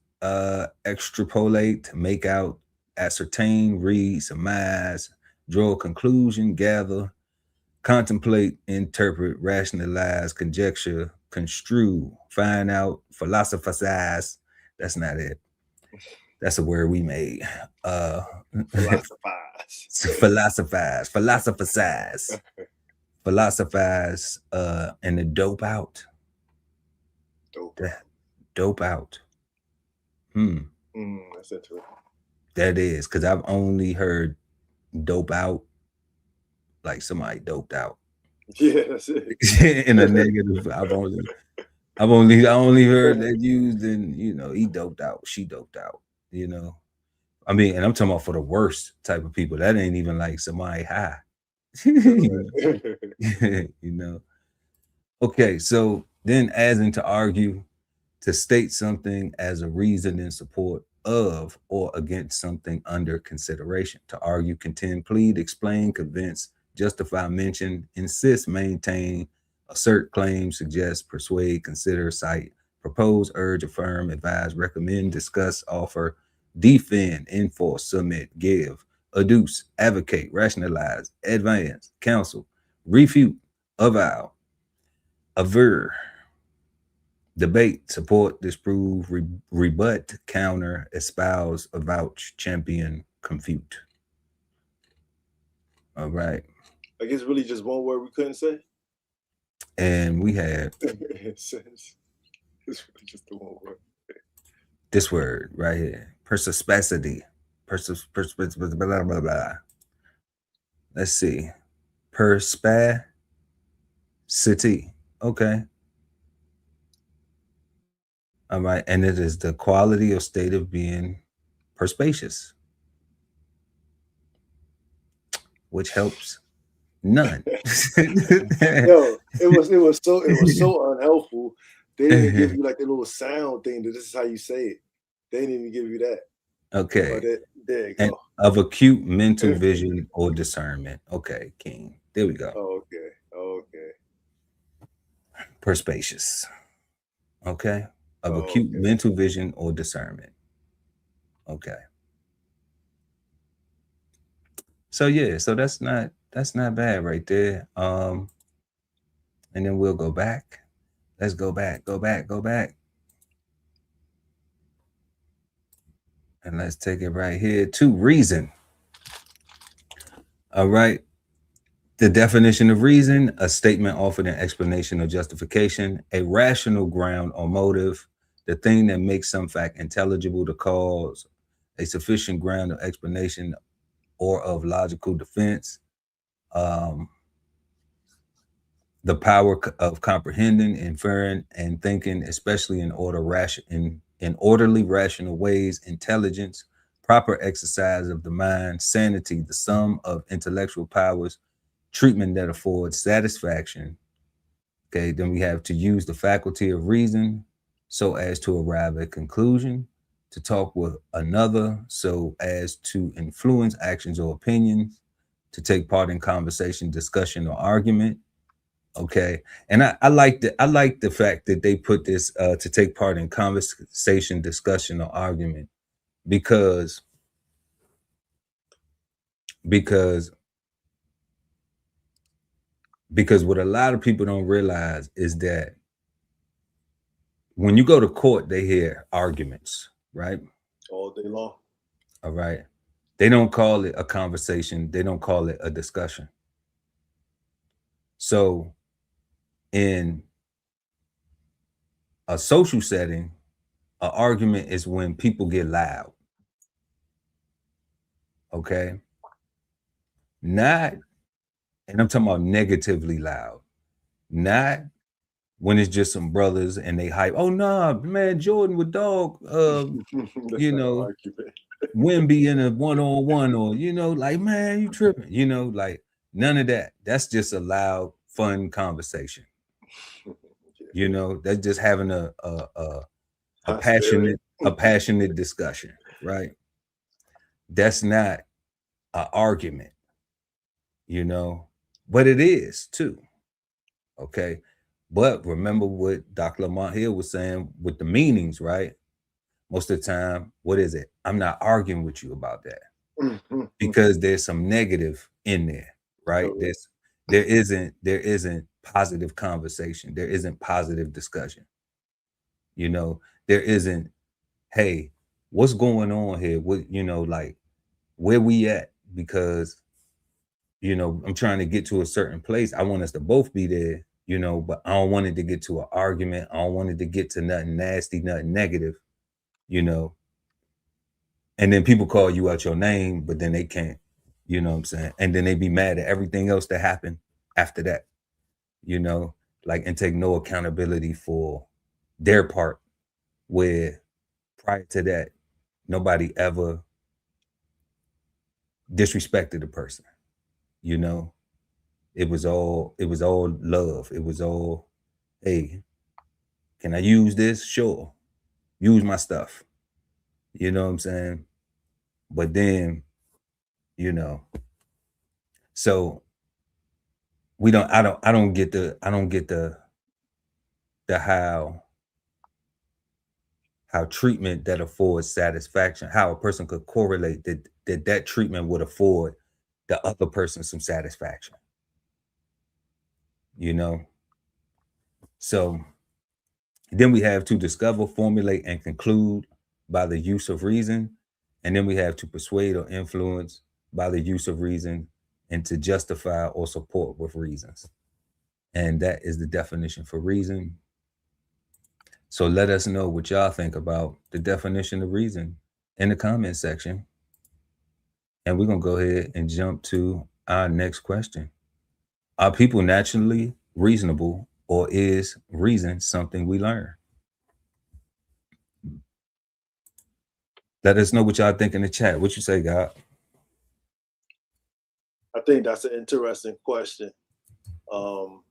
extrapolate, make out, ascertain, read, surmise, draw a conclusion, gather, contemplate, interpret, rationalize, conjecture, construe, find out, philosophize. That's not it. That's a word we made. Philosophize, and the dope out. Dope out. That's interesting. That is, because I've only heard dope out like somebody doped out. Yeah, that's it. In a negative. I only heard that used in, you know, he doped out, she doped out, you know. I mean, and I'm talking about for the worst type of people. That ain't even like somebody high. You know. Okay, so then as in to argue, to state something as a reason in support of or against something under consideration. To argue, contend, plead, explain, convince, justify, mention, insist, maintain, assert, claim, suggest, persuade, consider, cite, propose, urge, affirm, advise, recommend, discuss, offer, defend, enforce, submit, give, adduce, advocate, rationalize, advance, counsel, refute, avow, aver, debate, support, disprove, rebut, counter, espouse, avouch, champion, confute. All right. I guess really just one word we couldn't say. And we have it's really just the one word. This word right here. Perspicacity. Blah, blah, blah. Let's see. Perspicacity. Okay. All right. And it is the quality or state of being perspicacious, which helps none. No, it was so unhelpful. They didn't give you like a little sound thing that this is how you say it. They didn't even give you that. Okay. There you and go. Of acute mental vision or discernment. Okay, King. There we go. Okay. Perspicacious. Okay. Of acute mental vision or discernment. Okay. So yeah, so that's not bad right there. And then we'll go back. Let's go back. And let's take it right here to reason. All right. The definition of reason: a statement offered in explanation or justification, a rational ground or motive, the thing that makes some fact intelligible, to cause a sufficient ground of explanation or of logical defense, the power of comprehending, inferring, and thinking, especially in orderly, rational ways, intelligence, proper exercise of the mind, sanity, the sum of intellectual powers, treatment that affords satisfaction. Okay, then we have to use the faculty of reason so as to arrive at a conclusion, to talk with another so as to influence actions or opinions, to take part in conversation, discussion, or argument, Okay. And I like the fact that they put this to take part in conversation, discussion, or argument because because because what a lot of people don't realize is that when you go to court, they hear arguments, right? All day long. All right. They don't call it a conversation, they don't call it a discussion. So in a social setting, an argument is when people get loud. Okay. Not, and I'm talking about negatively loud, not when it's just some brothers and they hype, oh nah, man, Jordan with dog, That's you not an know, argument. Wimby in a one-on-one, or like, man, you tripping, like none of that. That's just a loud, fun conversation. That's just having a passionate discussion, right? That's not an argument, but it is too. Okay. But remember what Dr. Lamont Hill was saying with the meanings, right? Most of the time, what is it? I'm not arguing with you about that because there's some negative in there, right? Okay. There isn't positive conversation. There isn't positive discussion. There isn't, hey, what's going on here? What, like where we at? Because, I'm trying to get to a certain place. I want us to both be there, but I don't want it to get to an argument. I don't want it to get to nothing nasty, nothing negative, and then people call you out your name, but then they can't, what I'm saying? And then they be mad at everything else that happened after that, and take no accountability for their part, where prior to that, nobody ever disrespected a person, It was all love. It was all, hey, can I use this? Sure. Use my stuff. You know what I'm saying? But then, so I don't get the how treatment that affords satisfaction, how a person could correlate that treatment would afford the other person some satisfaction. So then we have to discover, formulate, and conclude by the use of reason. And then we have to persuade or influence by the use of reason, and to justify or support with reasons. And that is the definition for reason. So let us know what y'all think about the definition of reason in the comment section. And we're going to go ahead and jump to our next question. Are people naturally reasonable, or is reason something we learn? Let us know what y'all think in the chat. What you say, God? I think that's an interesting question. To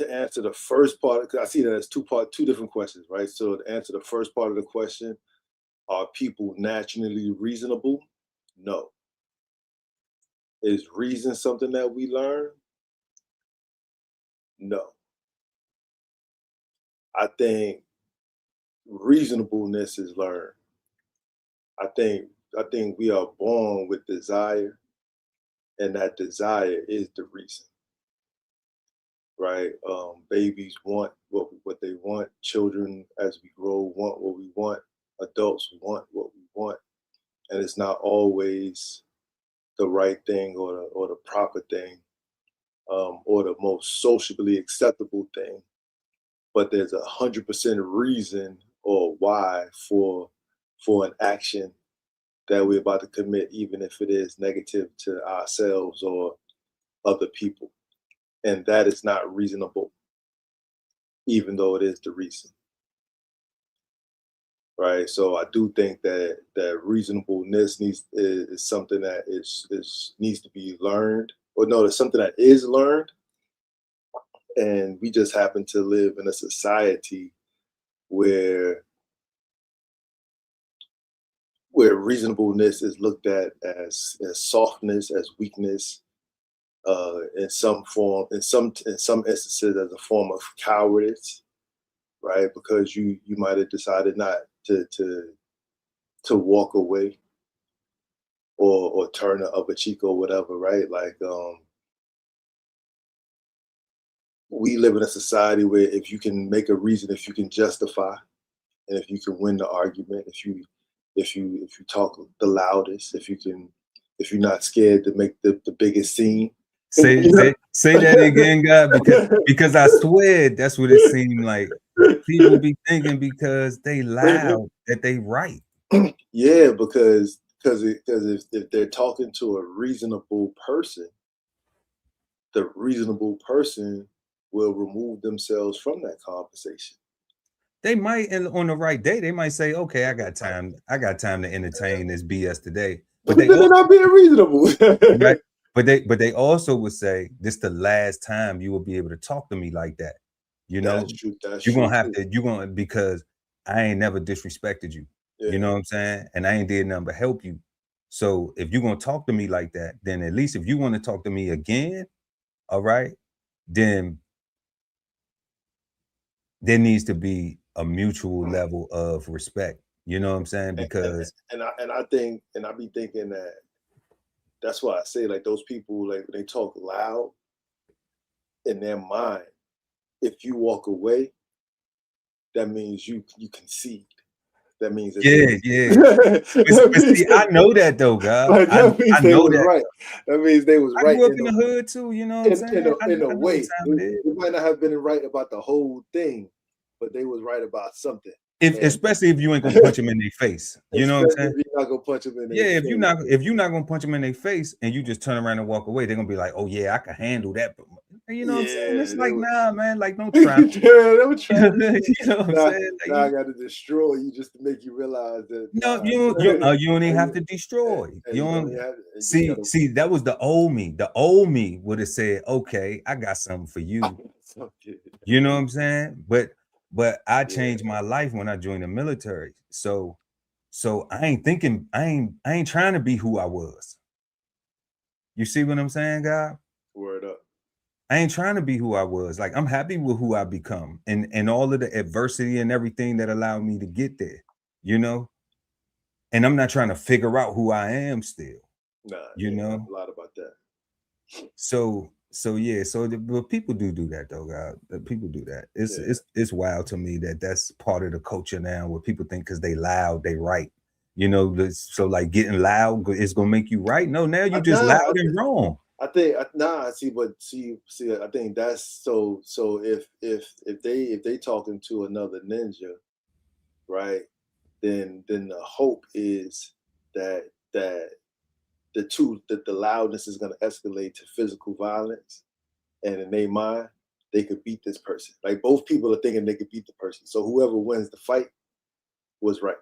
answer the first part, because I see that as two different questions, right? So to answer the first part of the question, are people naturally reasonable? No. Is reason something that we learn? No. I think reasonableness is learned. I think we are born with desire, and that desire is the reason. Right? Babies want what they want. Children, as we grow, want what we want. Adults want what we want, and it's not always the right thing or the proper thing, or the most socially acceptable thing. But there's 100% reason or why for an action that we're about to commit, even if it is negative to ourselves or other people, and that is not reasonable, even though it is the reason. Right. So I do think that reasonableness is something that needs to be learned, or no, it's something that is learned. And we just happen to live in a society where reasonableness is looked at as softness, as weakness, in some form, in some instances, as a form of cowardice, right? Because you might have decided not to walk away or turn the other cheek or whatever, right? Like we live in a society where if you can make a reason, if you can justify, and if you can win the argument, if you talk the loudest, if you're not scared to make the biggest scene. Say that again, God, because I swear that's what it seemed like. People be thinking because they loud that they right. Yeah, because if they're talking to a reasonable person, the reasonable person will remove themselves from that conversation. They might, and on the right day, they might say, "Okay, I got time to entertain this BS today." But they're not being reasonable, right? But they also would say, "This the last time you will be able to talk to me like that." You know, that's true. you're gonna have to. You're gonna, because I ain't never disrespected you. Yeah. You know what I'm saying? And I ain't did nothing but help you. So if you're gonna talk to me like that, then at least if you want to talk to me again, all right, then there needs to be a mutual level of respect. You know what I'm saying? Because I think, and I be thinking that that's why I say, like, those people, like, when they talk loud in their mind, if you walk away, that means you concede. That means that but see, I know that though, God. Like, that means I they know was that. right. That means they was I right. grew up in the hood too, you know what I'm saying? In a way, they might not have been right about the whole thing, but they was right about something. Especially if you ain't gonna punch them in their face, you know what I'm saying? If you're not gonna punch them in their face. If you're not gonna punch them in their face and you just turn around and walk away, they're gonna be like, "Oh yeah, I can handle that." You know what I'm saying? It's like, nah, man, like don't try. Don't try. You know what I'm saying? Like, now I got to destroy you just to make you realize that. No, you don't even have to destroy. You don't see. That was the old me. The old me would have said, "Okay, I got something for you." You know what I'm saying? But I changed my life when I joined the military. So I ain't thinking, I ain't trying to be who I was. You see what I'm saying, God? Word up. I ain't trying to be who I was. Like, I'm happy with who I become and all of the adversity and everything that allowed me to get there, you know? And I'm not trying to figure out who I am still. Nah, you know? A lot about that. So but people do that though, God. People do that. It's wild to me that that's part of the culture now, where people think because they loud, they right. You know, so like getting loud is gonna make you right. No, now you just loud and wrong. I think I think that's so if they talking to another ninja, right? Then the hope is that the loudness is going to escalate to physical violence, and in their mind they could beat this person. Like, both people are thinking they could beat the person, so whoever wins the fight was right.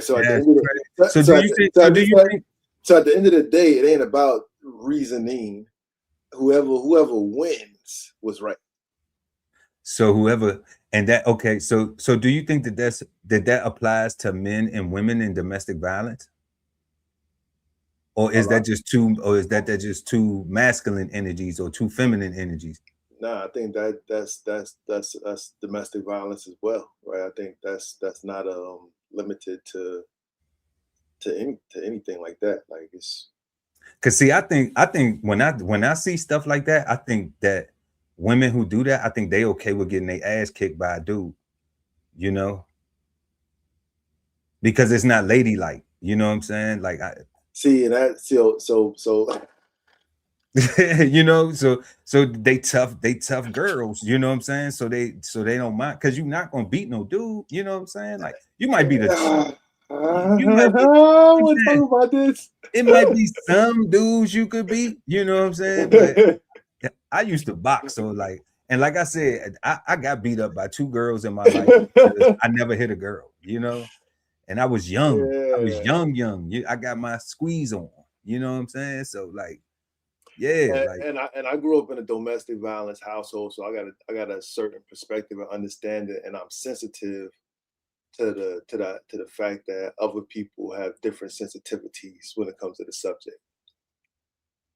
So at the end of the, so at the end of the day, it ain't about reasoning. Whoever wins was right. So whoever, and that, okay, so do you think that applies to men and women in domestic violence? Or is that just two masculine energies or two feminine energies? No, I think that's domestic violence as well, right? I think that's not limited to anything like that. Like, it's because see, I think when I see stuff like that, I think that women who do that, I think they okay with getting their ass kicked by a dude, you know, because it's not ladylike. You know what I'm saying? Like, I see, and that so you know, so they tough girls, you know what I'm saying? So they don't mind, because you're not gonna beat no dude, you know what I'm saying? Like, you might be the you might be, talk about this. It might be some dudes you could beat, you know what I'm saying? But I used to box, so like, and like I said, I got beat up by two girls in my life because I never hit a girl, you know, and I was young. I was young. I got my squeeze on, you know what I'm saying? So like, yeah, and I grew up in a domestic violence household, so I got a certain perspective and understanding, and I'm sensitive to the fact that other people have different sensitivities when it comes to the subject.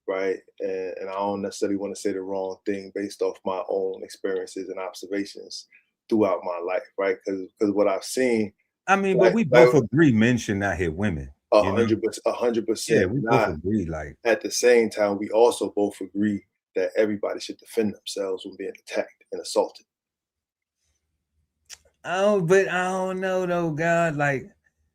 right? And I don't necessarily want to say the wrong thing based off my own experiences and observations throughout my life, right? Because what I've seen, I mean, but like we both agree men should not hit women. You know? 100%. Yeah, we both Not agree. Like, at the same time, we also both agree that everybody should defend themselves when being attacked and assaulted. oh, but I don't know though, God. Like,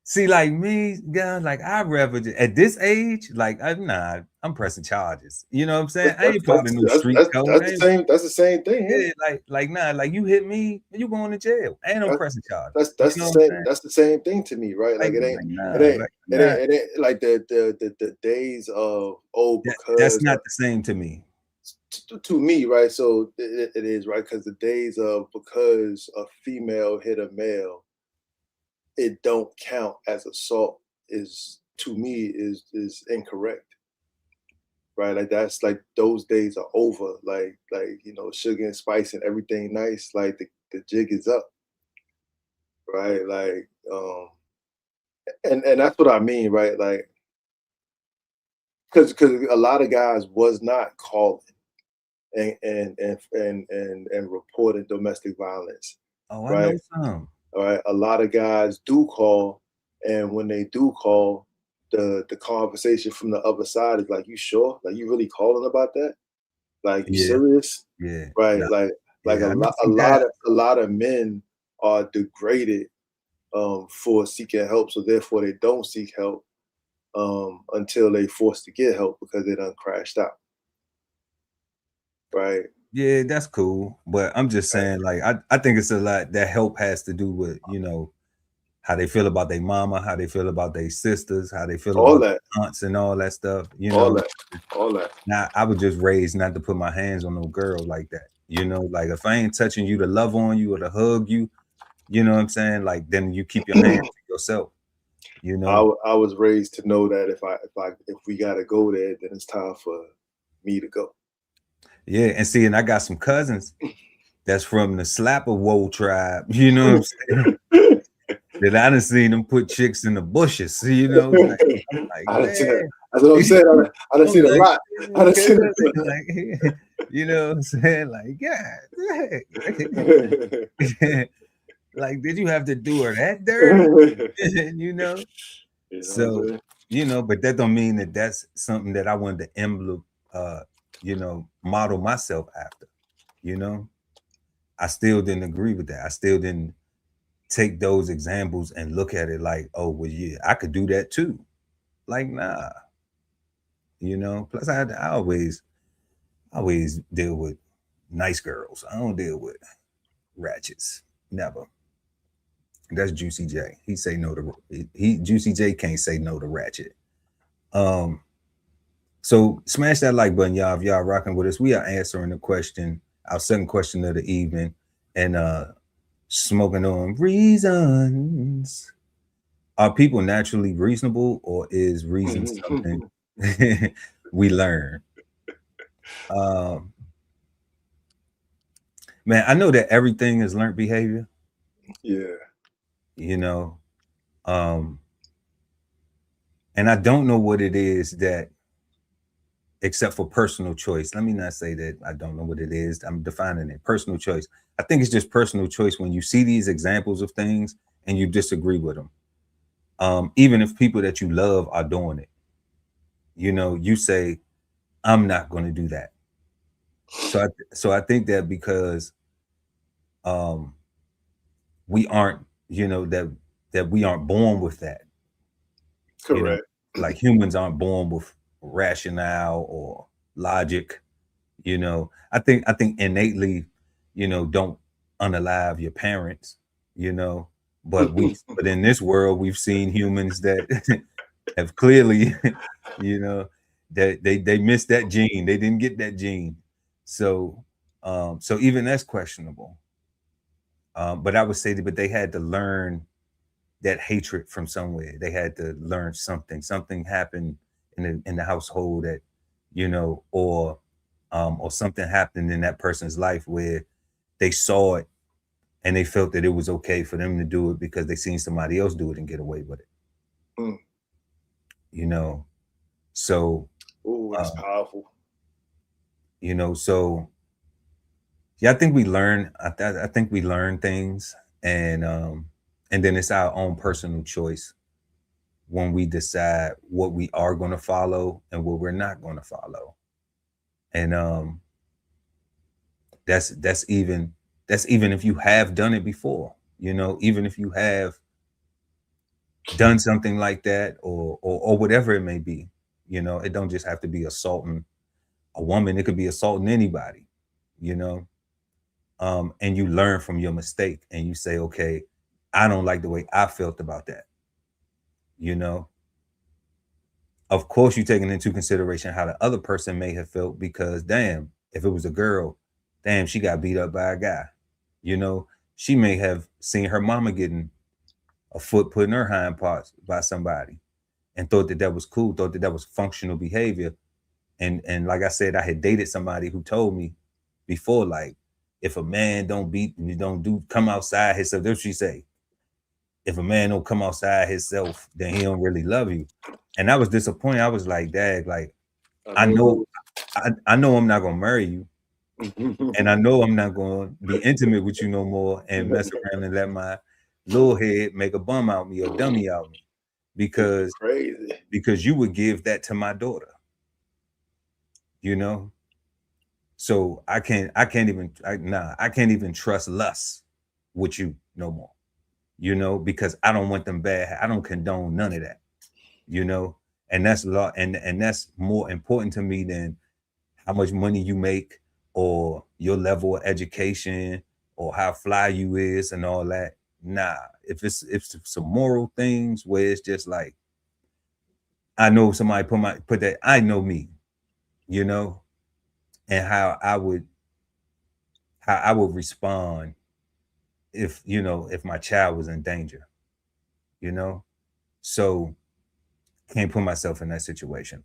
see, like me, God, like I'd rather at this age, like I'm pressing charges. You know what I'm saying? I ain't part of no street code. That's the same thing. Yeah, like you hit me, you going to jail. Ain't no pressing charges. That's You the know what I'm same. saying? That's the same thing to me, right? Like it ain't like the days of That's not the same to me. To me, right? So it is, right? Because the days of because a female hit a male, it don't count as assault is to me is incorrect. Right, like that's like those days are over. Like sugar and spice and everything nice. Like the jig is up, right? Like and that's what I mean, right? Like because a lot of guys was not calling and reporting domestic violence. Oh, I Right. know some. All right. A lot of guys do call, and when they do call, the conversation from the other side is like, "You sure? Like you really calling about that? Like you serious?" Yeah. Right. Nah. Like a lot of men are degraded for seeking help, so therefore they don't seek help until they forced to get help because they done crashed out. Right. Yeah, that's cool. But I'm just saying, like, I think it's a lot that help has to do with, how they feel about their mama, how they feel about their sisters, how they feel about their aunts and all that stuff. All that. Now, I was just raised not to put my hands on no girl like that. Like if I ain't touching you to love on you or to hug you, you know what I'm saying? Like then you keep your hands to yourself. I was raised to know that if we gotta go there, then it's time for me to go. Yeah, and I got some cousins that's from the Slapper Woe tribe. You know what I'm saying? That I done seen them put chicks in the bushes. Like that's what I'm saying. I done seen a lot. I done seen like, you know what I'm saying? Like, yeah. Like, did you have to do her that dirty? So, but that don't mean that that's something that I wanted to model myself after. I still didn't agree with that. I still didn't take those examples and look at it like, oh, well, yeah, I could do that too. Like, nah. Plus I always deal with nice girls. I don't deal with ratchets. Never. That's Juicy J. He say no to Juicy J can't say no to ratchet. So smash that like button, y'all. If y'all rocking with us, we are answering the question, our second question of the evening, and smoking on reasons. Are people naturally reasonable, or is reason something we learn? Man, I know that everything is learned behavior. Yeah. And I don't know what it is that, except for personal choice. Let me not say that I don't know what it is. I'm defining it. Personal choice. I think it's just personal choice when you see these examples of things and you disagree with them. Even if people that you love are doing it, you say, I'm not going to do that. So I think that because we aren't, that we aren't born with that. Correct. Like humans aren't born with rationale or logic. I think innately, don't unalive your parents, but but in this world we've seen humans that have clearly, that they missed that gene. They didn't get that gene. So even that's questionable. But I would say that, but they had to learn that hatred from somewhere. They had to learn something. Something happened in the household that, or something happened in that person's life where they saw it and they felt that it was okay for them to do it because they seen somebody else do it and get away with it. So Ooh, that's powerful. You know, so yeah, I think we learn. I think we learn things, and then it's our own personal choice when we decide what we are going to follow and what we're not going to follow. And that's even if you have done it before. You know, even if you have done something like that, or whatever it may be. You know, it don't just have to be assaulting a woman. It could be assaulting anybody. You know, and you learn from your mistake and you say, okay, I don't like the way I felt about that. You know, of course, you're taking into consideration how the other person may have felt, because damn, if it was a girl, damn, she got beat up by a guy. You know, she may have seen her mama getting a foot put in her hind parts by somebody and thought that that was cool, thought that that was functional behavior. And like I said, I had dated somebody who told me before, like, if a man don't beat, you don't do come outside himself. That's what she say. If a man don't come outside himself, then he don't really love you. And I was disappointed. I was like, Dad, like, I know I'm not gonna marry you. And I know I'm not gonna be intimate with you no more and mess around and let my little head make a bum out me or dummy out me. Because crazy. Because you would give that to my daughter. You know? So I can't even trust lust with you no more. You know, because I don't want them bad. I don't condone none of that. You know, and that's law, and that's more important to me than how much money you make or your level of education or how fly you is and all that. Nah, if it's some moral things where it's just like, I know somebody put that, I know me, you know, and how I would respond if, you know, if my child was in danger, you know. So can't put myself in that situation.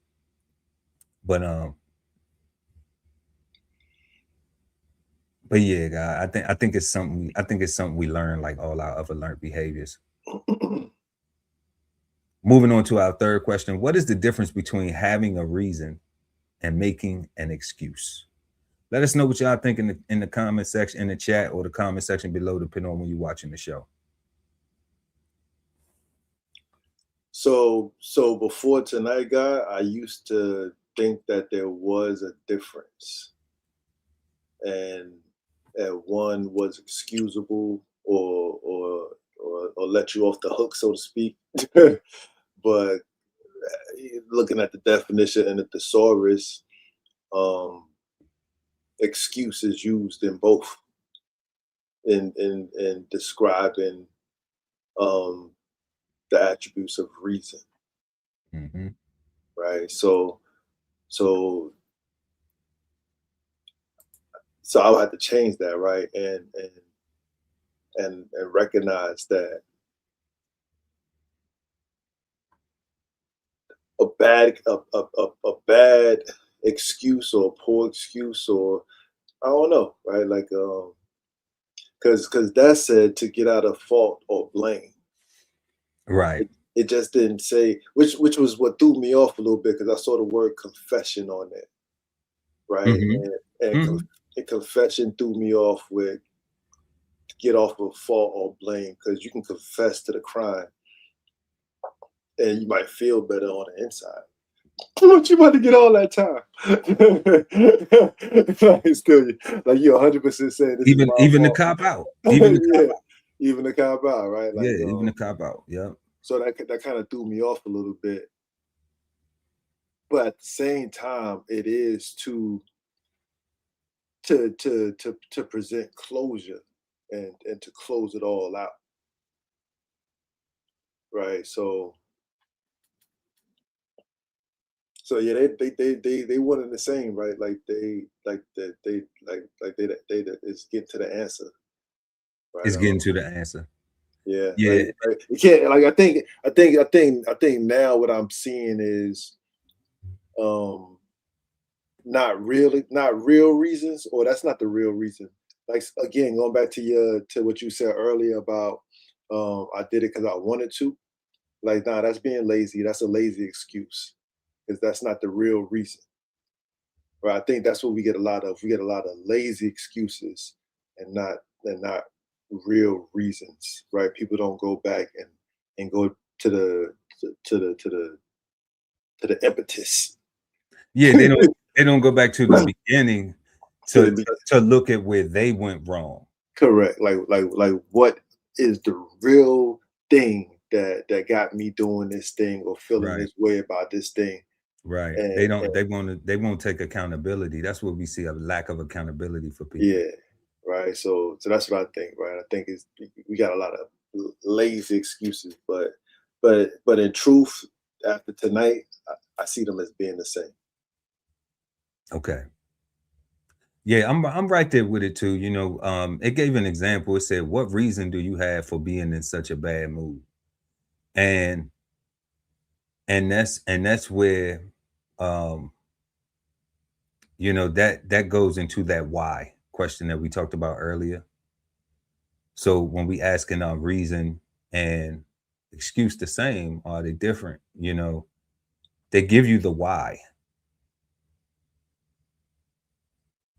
But yeah, God, I think it's something we learn, like all our other learned behaviors. Moving on to our third question: what is the difference between having a reason and making an excuse? Let us know what y'all think in the comment section, in the chat, or the comment section below, depending on when you're watching the show. So before tonight, guy, I used to think that there was a difference, and one was excusable or let you off the hook, so to speak. But looking at the definition in the thesaurus, excuse is used in both in describing the attributes of reason. Mm-hmm. Right. So I'll have to change that, right? And recognize that a bad excuse or a poor excuse, or I don't know, right? Like because that said to get out of fault or blame. Right. It just didn't say, which was what threw me off a little bit, because I saw the word confession on it, right? Mm-hmm. And confession threw me off with get off of fault or blame, because you can confess to the crime and you might feel better on the inside. What you about to get all that time? Like, still, like you're 100% saying this Even is my the fault. cop out. Even the Yeah, cop out. even the cop out, right? Like, Yeah, even the cop out. Yeah. So that kind of threw me off a little bit. But at the same time, it is to present closure and to close it all out, right? So yeah, they one and the same, right? Like they it's getting to the answer, right? It's getting to the answer. Yeah, Yeah. like you can't, like, I think now what I'm seeing is not real reasons, or that's not the real reason. Like, again, going back to what you said earlier about I did it because I wanted to. Like, nah, that's being lazy. That's a lazy excuse. because that's not the real reason. Right? I think that's what we get a lot of. We get a lot of lazy excuses and not real reasons. Right? People don't go back and go to the impetus. Yeah, they don't go back to the beginning To to look at where they went wrong. Correct. Like what is the real thing that got me doing this thing or feeling Right. this way about this thing? Right. And, they won't take accountability. That's what we see, a lack of accountability for people. yeah. Right. So that's what I think. Right. I think we got a lot of lazy excuses, but in truth, after tonight, I see them as being the same. Okay. Yeah, I'm right there with it too. You know, it gave an example. It said, "What reason do you have for being in such a bad mood?" And that's where, um, you know, that goes into that why question that we talked about earlier. So when we asking reason and excuse the same, are they different? You know, they give you the why.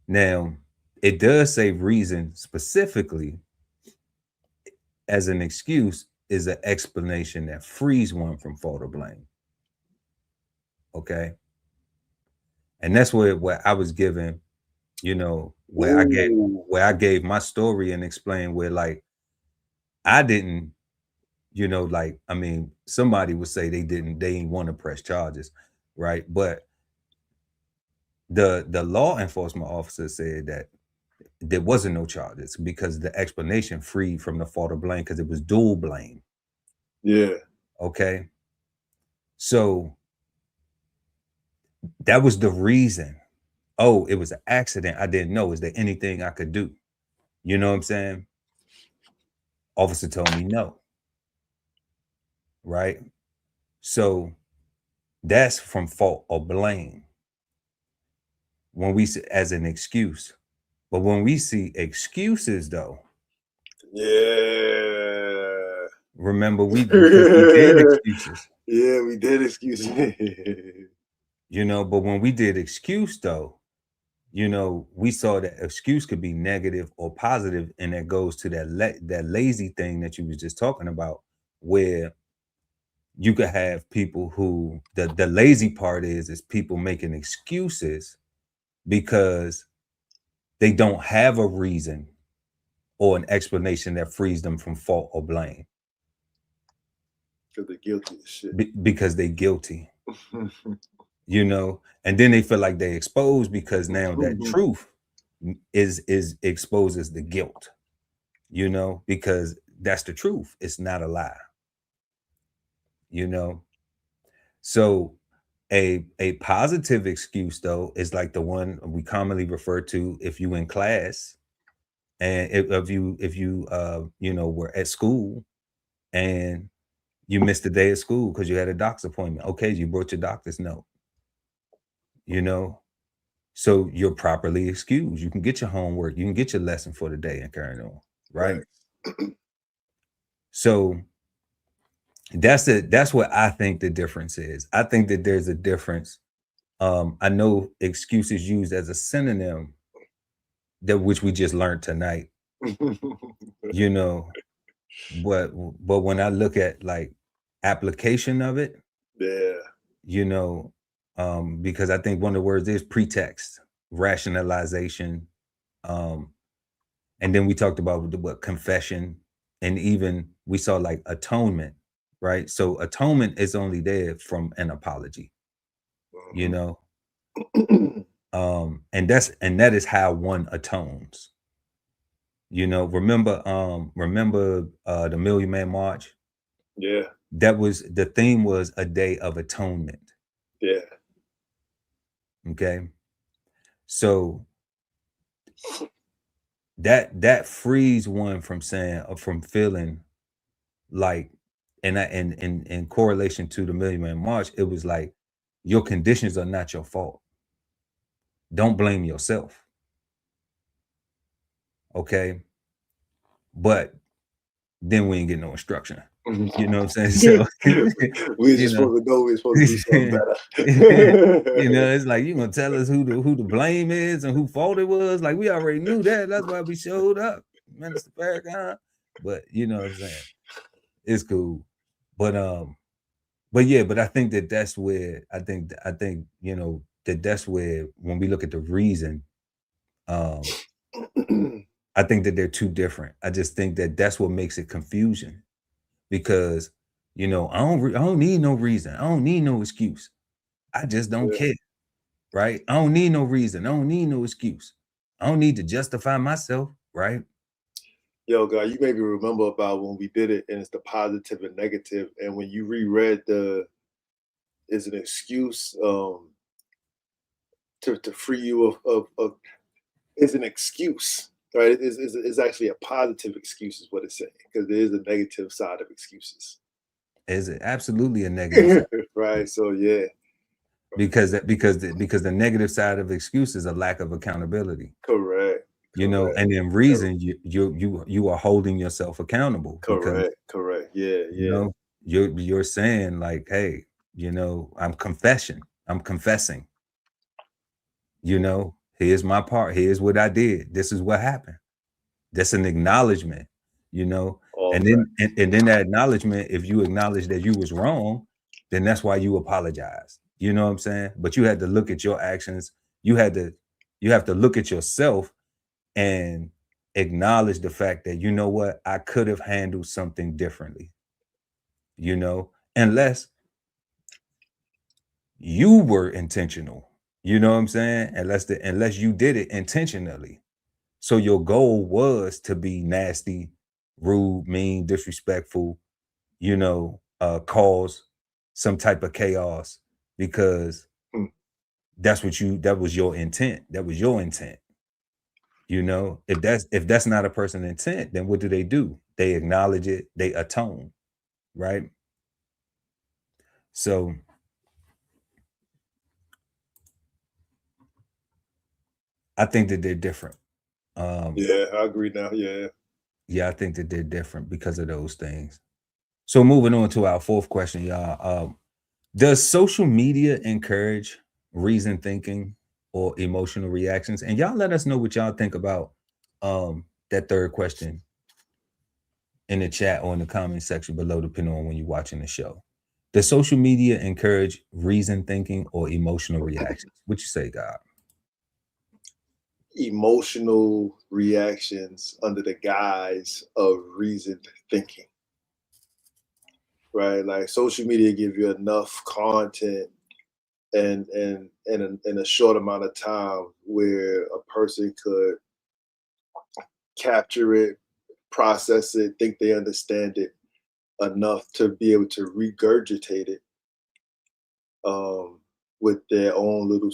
Now, it does say reason specifically as an excuse is an explanation that frees one from fault or blame. Okay. And that's where I was given, you know, where I gave my story and explained where, like, I didn't, you know, like, I mean, somebody would say they didn't want to press charges, right? But the law enforcement officer said that there wasn't no charges because the explanation freed from the fault or blame because it was dual blame. Yeah. Okay. So that was the reason. Oh, it was an accident. I didn't know. Is there anything I could do? You know what I'm saying? Officer told me no. Right. So that's from fault or blame when we see as an excuse. But when we see excuses, though, Yeah. remember because we did excuses. Yeah, we did excuses. You know, but when we did excuse, though, you know, we saw that excuse could be negative or positive, and that goes to that lazy thing that you was just talking about, where you could have people who the lazy part is people making excuses because they don't have a reason or an explanation that frees them from fault or blame. Because they're guilty as shit. Because they're guilty. You know, and then they feel like they exposed because now that truth is exposes the guilt, you know, because that's the truth. It's not a lie. You know, so a positive excuse, though, is like the one we commonly refer to if you in class and if you you know, were at school and you missed a day of school because you had a doctor's appointment. Okay, you brought your doctor's note. You know, so you're properly excused. You can get your homework, you can get your lesson for the day and carry on, right? So that's what I think the difference is. I think that there's a difference. I know excuses used as a synonym that which we just learned tonight, you know, but when I look at like application of it, Yeah. you know, because I think one of the words is pretext, rationalization, and then we talked about what confession, and even we saw like atonement, right? So atonement is only there from an apology, you know. And that is how one atones. You know, remember the Million Man March? Yeah. That was the theme, was a day of atonement. Yeah. Okay. So that frees one from saying from feeling like, and in correlation to the Million Man March, it was like your conditions are not your fault. Don't blame yourself. Okay. But then we ain't getting no instruction. You know what I'm saying? So we're just supposed to know we're supposed to do something better. you know, it's like, you gonna tell us who the blame is and who fault it was. Like, we already knew that. That's why we showed up, Minister Farrakhan. But you know what I'm saying? It's cool. But yeah, but I think that's where I think you know that's where when we look at the reason, I think that they're two different. I just think that that's what makes it confusion, because you know I don't need no reason. I don't need no excuse. I just don't care, right? I don't need no reason. I don't need no excuse. I don't need to justify myself, right? Yo, God, you maybe remember about when we did it, and it's the positive and negative, and when you reread is an excuse to free you of is an excuse, right? It's actually a positive excuse, is what it's saying, because there is a negative side of excuses. Is it absolutely a negative side? Right? So yeah, because the negative side of excuse is a lack of accountability. Correct. You know, and then reason you are holding yourself accountable. Correct. Yeah. You know, you're saying like, hey, you know, I'm confessing. You know, here's my part. Here's what I did. This is what happened. That's an acknowledgement, you know. And then that acknowledgement, if you acknowledge that you was wrong, then that's why you apologize. You know what I'm saying? But you had to look at your actions. You have to look at yourself and acknowledge the fact that, you know what, I could have handled something differently. You know, unless you were intentional. You know what I'm saying? Unless you did it intentionally. So your goal was to be nasty, rude, mean, disrespectful, you know, cause some type of chaos, because that was your intent. That was your intent. You know, if that's not a person's intent, then what do? They acknowledge it, they atone, right? So I think that they're different. Yeah, I agree now. Yeah, I think that they're different because of those things. So moving on to our fourth question, y'all. Does social media encourage reasoned thinking or emotional reactions? And y'all let us know what y'all think about that third question in the chat or in the comment section below, depending on when you're watching the show. Does social media encourage reasoned thinking or emotional reactions? What you say, God? Emotional reactions under the guise of reasoned thinking, right? Like social media give you enough content and in a short amount of time where a person could capture it, process it, think they understand it enough to be able to regurgitate it with their own little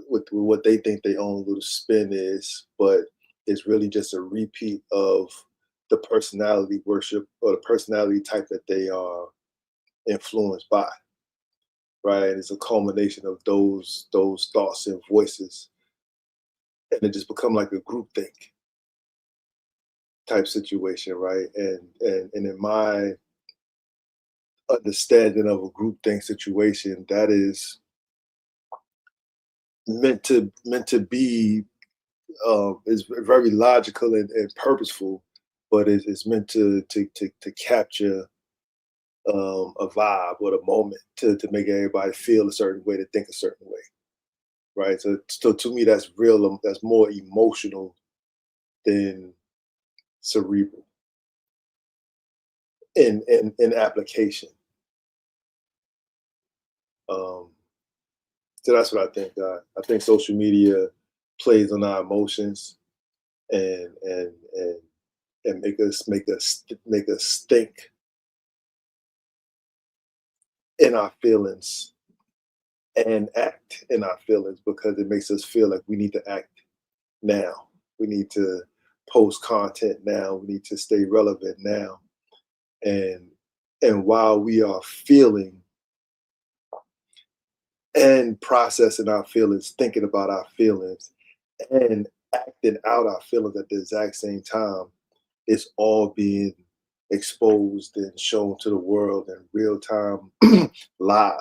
with what they think their own little spin is, but it's really just a repeat of the personality worship or the personality type that they are influenced by, right? It's a culmination of those thoughts and voices, and it just become like a group think type situation, right? And in my understanding of a group think situation, that is meant to be is very logical and purposeful, but it's meant to capture a vibe or the moment to make everybody feel a certain way, to think a certain way, right? So to me, that's real. That's more emotional than cerebral in application. So that's what I think. I think social media plays on our emotions and make us think in our feelings and act in our feelings, because it makes us feel like we need to act now. We need to post content now. We need to stay relevant now. And while we are feeling and processing our feelings, thinking about our feelings, and acting out our feelings at the exact same time, it's all being exposed and shown to the world in real time live,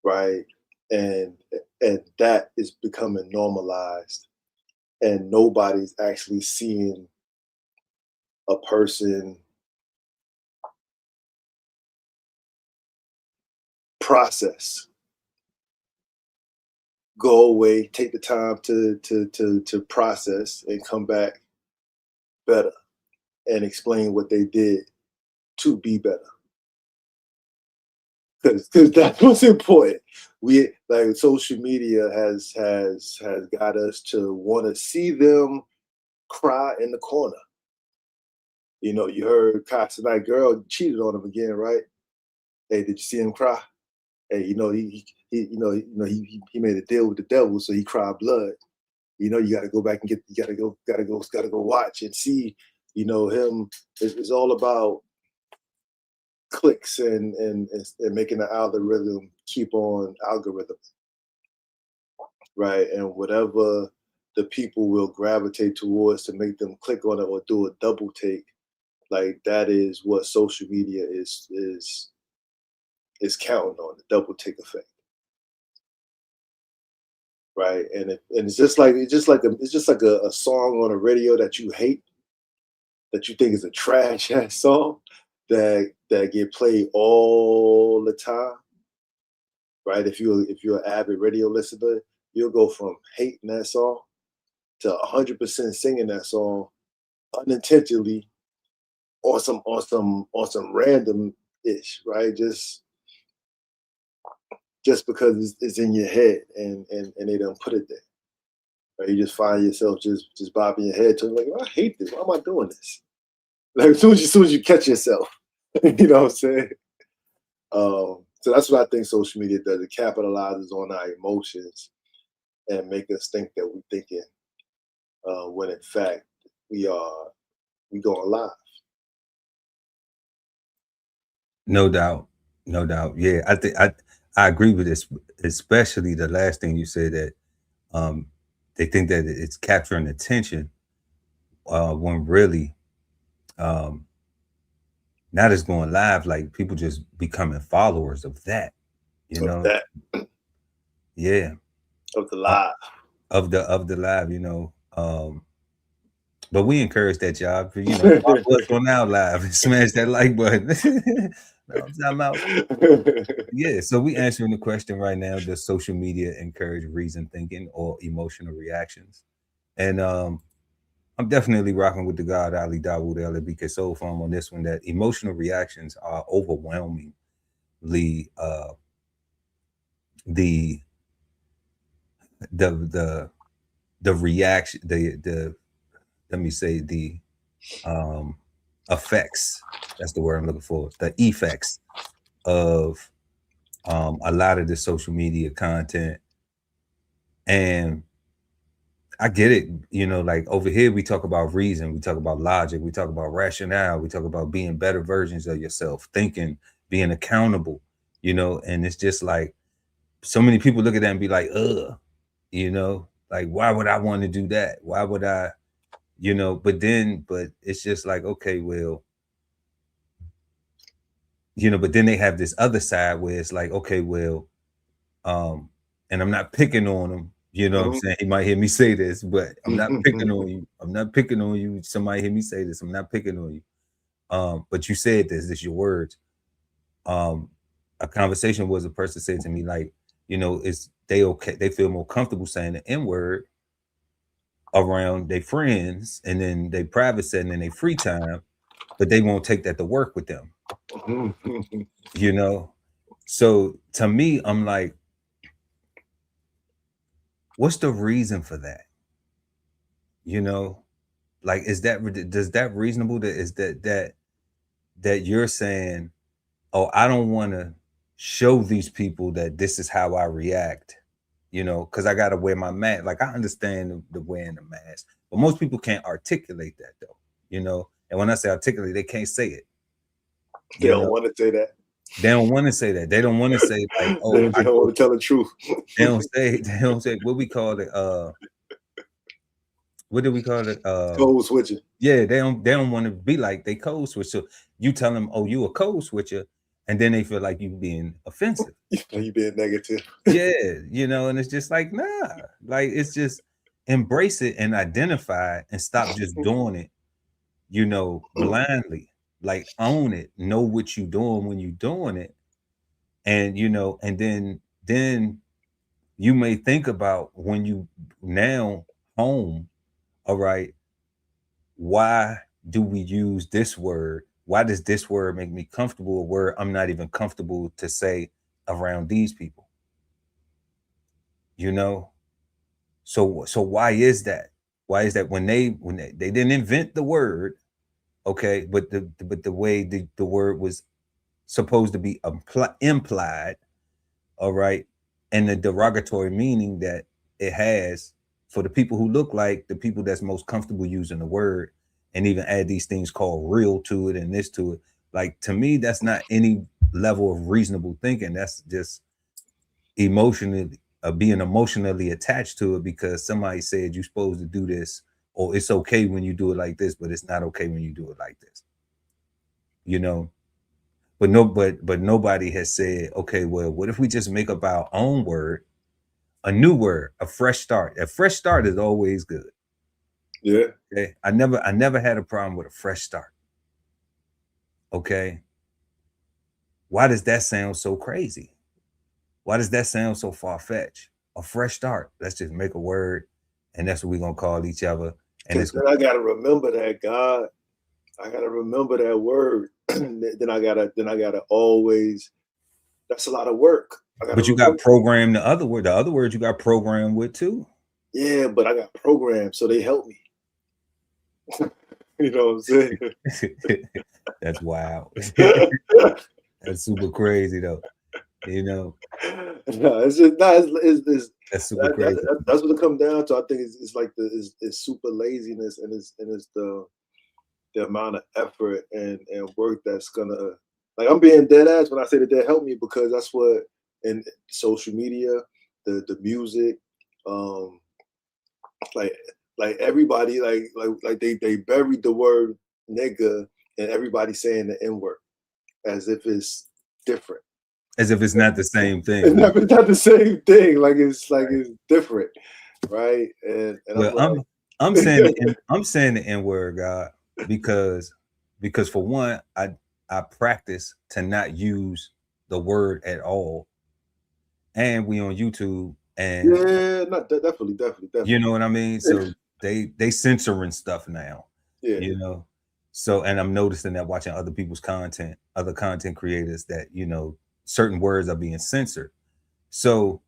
right? And that is becoming normalized, and nobody's actually seeing a person process, go away, take the time to process and come back better and explain what they did to be better. Because that's what's important. We, like, social media has got us to want to see them cry in the corner. You know, you heard Cox tonight, girl cheated on him again, right? Hey, did you see him cry? Hey, you know, he made a deal with the devil, so he cried blood. You know, you got to go back and gotta go watch and see. You know, him. It's all about clicks and making the algorithm keep on algorithm, right? And whatever the people will gravitate towards to make them click on it or do a double take, like that is what social media is counting on, the double take effect, right? And it's just like a song on a radio that you hate, that you think is a trash ass song, that get played all the time, right? If you're an avid radio listener, you'll go from hating that song to 100% singing that song unintentionally on some random ish, right? Just because it's in your head and they don't put it there. Right? You just find yourself just bobbing your head to like, oh, I hate this. Why am I doing this? Like as soon as you catch yourself, you know what I'm saying? So that's what I think social media does. It capitalizes on our emotions and make us think that we're thinking when in fact we going live. No doubt. Yeah, I think I agree with this, especially the last thing you said, that they think that it's capturing attention when really now that's going live, like people just becoming followers of that, you know. That. Yeah. Of the live. Of the live, you know. But we encourage that, y'all. You know, follow us on our live and smash that like button. No, I'm talking about. Yeah, so we answering the question right now: does social media encourage reason thinking or emotional reactions? And I'm definitely rocking with the God Ali Dawood LBK Soul Farm on this one. That emotional reactions are overwhelmingly the reaction, the let me say the effects. That's the word I'm looking for. The effects of a lot of the social media content. And I get it, you know, like over here we talk about reason, we talk about logic, we talk about rationale, we talk about being better versions of yourself, thinking, being accountable, you know, and it's just like so many people look at that and be like, you know, like why would I want to do that? Why would I, you know, but it's just like, okay, well, you know, but then they have this other side where it's like, okay, well, and I'm not picking on them, you know what I'm saying? He might hear me say this, but I'm not picking on you. I'm not picking on you. Somebody hear me say this. I'm not picking on you. But you said this is your words. A conversation was a person said to me, like, you know, they feel more comfortable saying the N-word around their friends and then they private setting in their free time, but they won't take that to work with them. You know? So to me, I'm like, what's the reason for that? You know, like, does that reasonable? That you're saying, oh, I don't want to show these people that this is how I react, you know, because I got to wear my mask. Like, I understand the wearing the mask, but most people can't articulate that though, you know. And when I say articulate, they can't say it. They don't want to say that. They don't want to say that. They don't want to say like, oh, they don't want to tell the truth. They don't say what we call it. what do we call it? Code switching. Yeah, they don't want to be like they code switch. So you tell them, oh, you a code switcher, and then they feel like you being offensive. You being negative. Yeah, you know, and it's just like, nah, like it's just embrace it and identify it and stop just doing it, you know, blindly. Like own it, know what you're doing when you're doing it, and you know, and then you may think about when you now home, all right, why do we use this word? Why does this word make me comfortable? A word I'm not even comfortable to say around these people, you know? So why is that? Why is that when they didn't invent the word, okay, but the way the word was supposed to be implied, all right, and the derogatory meaning that it has for the people who look like the people that's most comfortable using the word, and even add these things called real to it and this to it. Like to me, that's not any level of reasonable thinking. That's just emotionally being emotionally attached to it because somebody said you're supposed to do this, or it's okay when you do it like this, but it's not okay when you do it like this. You know, but nobody has said, okay, well, what if we just make up our own word, a new word, a fresh start? A fresh start is always good. Yeah. Okay. I never had a problem with a fresh start. Okay. Why does that sound so crazy? Why does that sound so far-fetched? A fresh start. Let's just make a word, and that's what we're gonna call each other. And then I gotta remember that, God. I gotta remember that word. then I gotta always. That's a lot of work. But you got programmed the other word. The other word you got programmed with too. Yeah, but I got programmed, so they help me. You know what I'm saying? That's wild. That's super crazy though. You know, no, it's just that's super crazy. That's what it comes down to. I think it's like it's super laziness, and it's the amount of effort and work that's gonna, like, I'm being dead ass when I say that they help me, because that's what in social media, the music, like everybody like they buried the word nigga, and everybody saying the N-word as if it's different. As if it's not the same thing. It's not the same thing. Like it's different, right? And well, I'm saying the N-word, God, because for one, I practice to not use the word at all, and we on YouTube, and yeah, not definitely. You know what I mean? So they censoring stuff now. Yeah. You know, so and I'm noticing that watching other people's content, other content creators, that you know certain words are being censored. So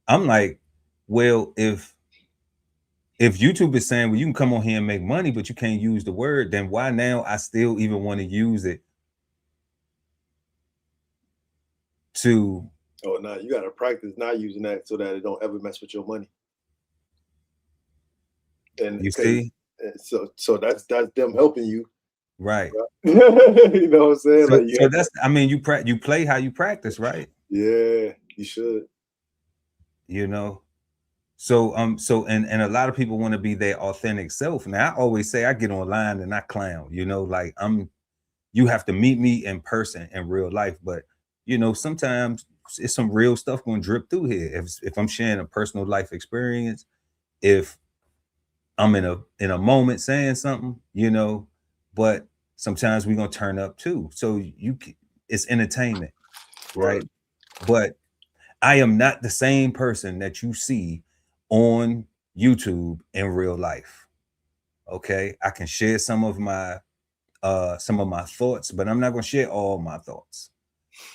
I'm like, well, if YouTube is saying, well, you can come on here and make money, but you can't use the word, then why now I still even want to use it to... Oh, no, you got to practice not using that so that it don't ever mess with your money. And you see, so that's them helping you, right? You know what I'm saying? So that's, I mean, you play how you practice, right? Yeah, you should. You know, so and a lot of people want to be their authentic self. Now I always say I get online and I clown. You know, like you have to meet me in person in real life, but you know sometimes it's some real stuff going to drip through here. If I'm sharing a personal life experience, if I'm in a moment saying something, you know, but sometimes we're gonna turn up too. So it's entertainment, right? But I am not the same person that you see on YouTube in real life. Okay, I can share some of my thoughts, but I'm not gonna share all my thoughts.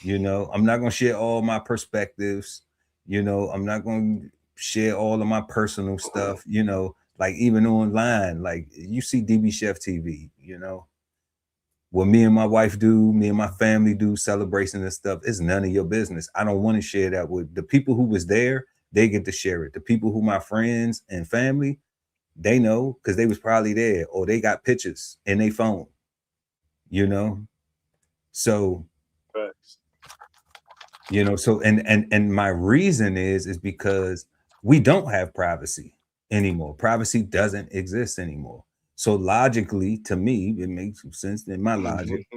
You know, I'm not gonna share all my perspectives. You know, I'm not gonna share all of my personal stuff. You know, like even online, like you see DBCHEFTV, you know, what me and my wife do, me and my family do, celebration and stuff, it's none of your business. I don't want to share that with the people who was there. They get to share it. The people who my friends and family, they know because they was probably there, or they got pictures in their phone, you know? So, you know, so and my reason is because we don't have privacy anymore. Privacy doesn't exist anymore. So logically, to me, it makes sense in my logic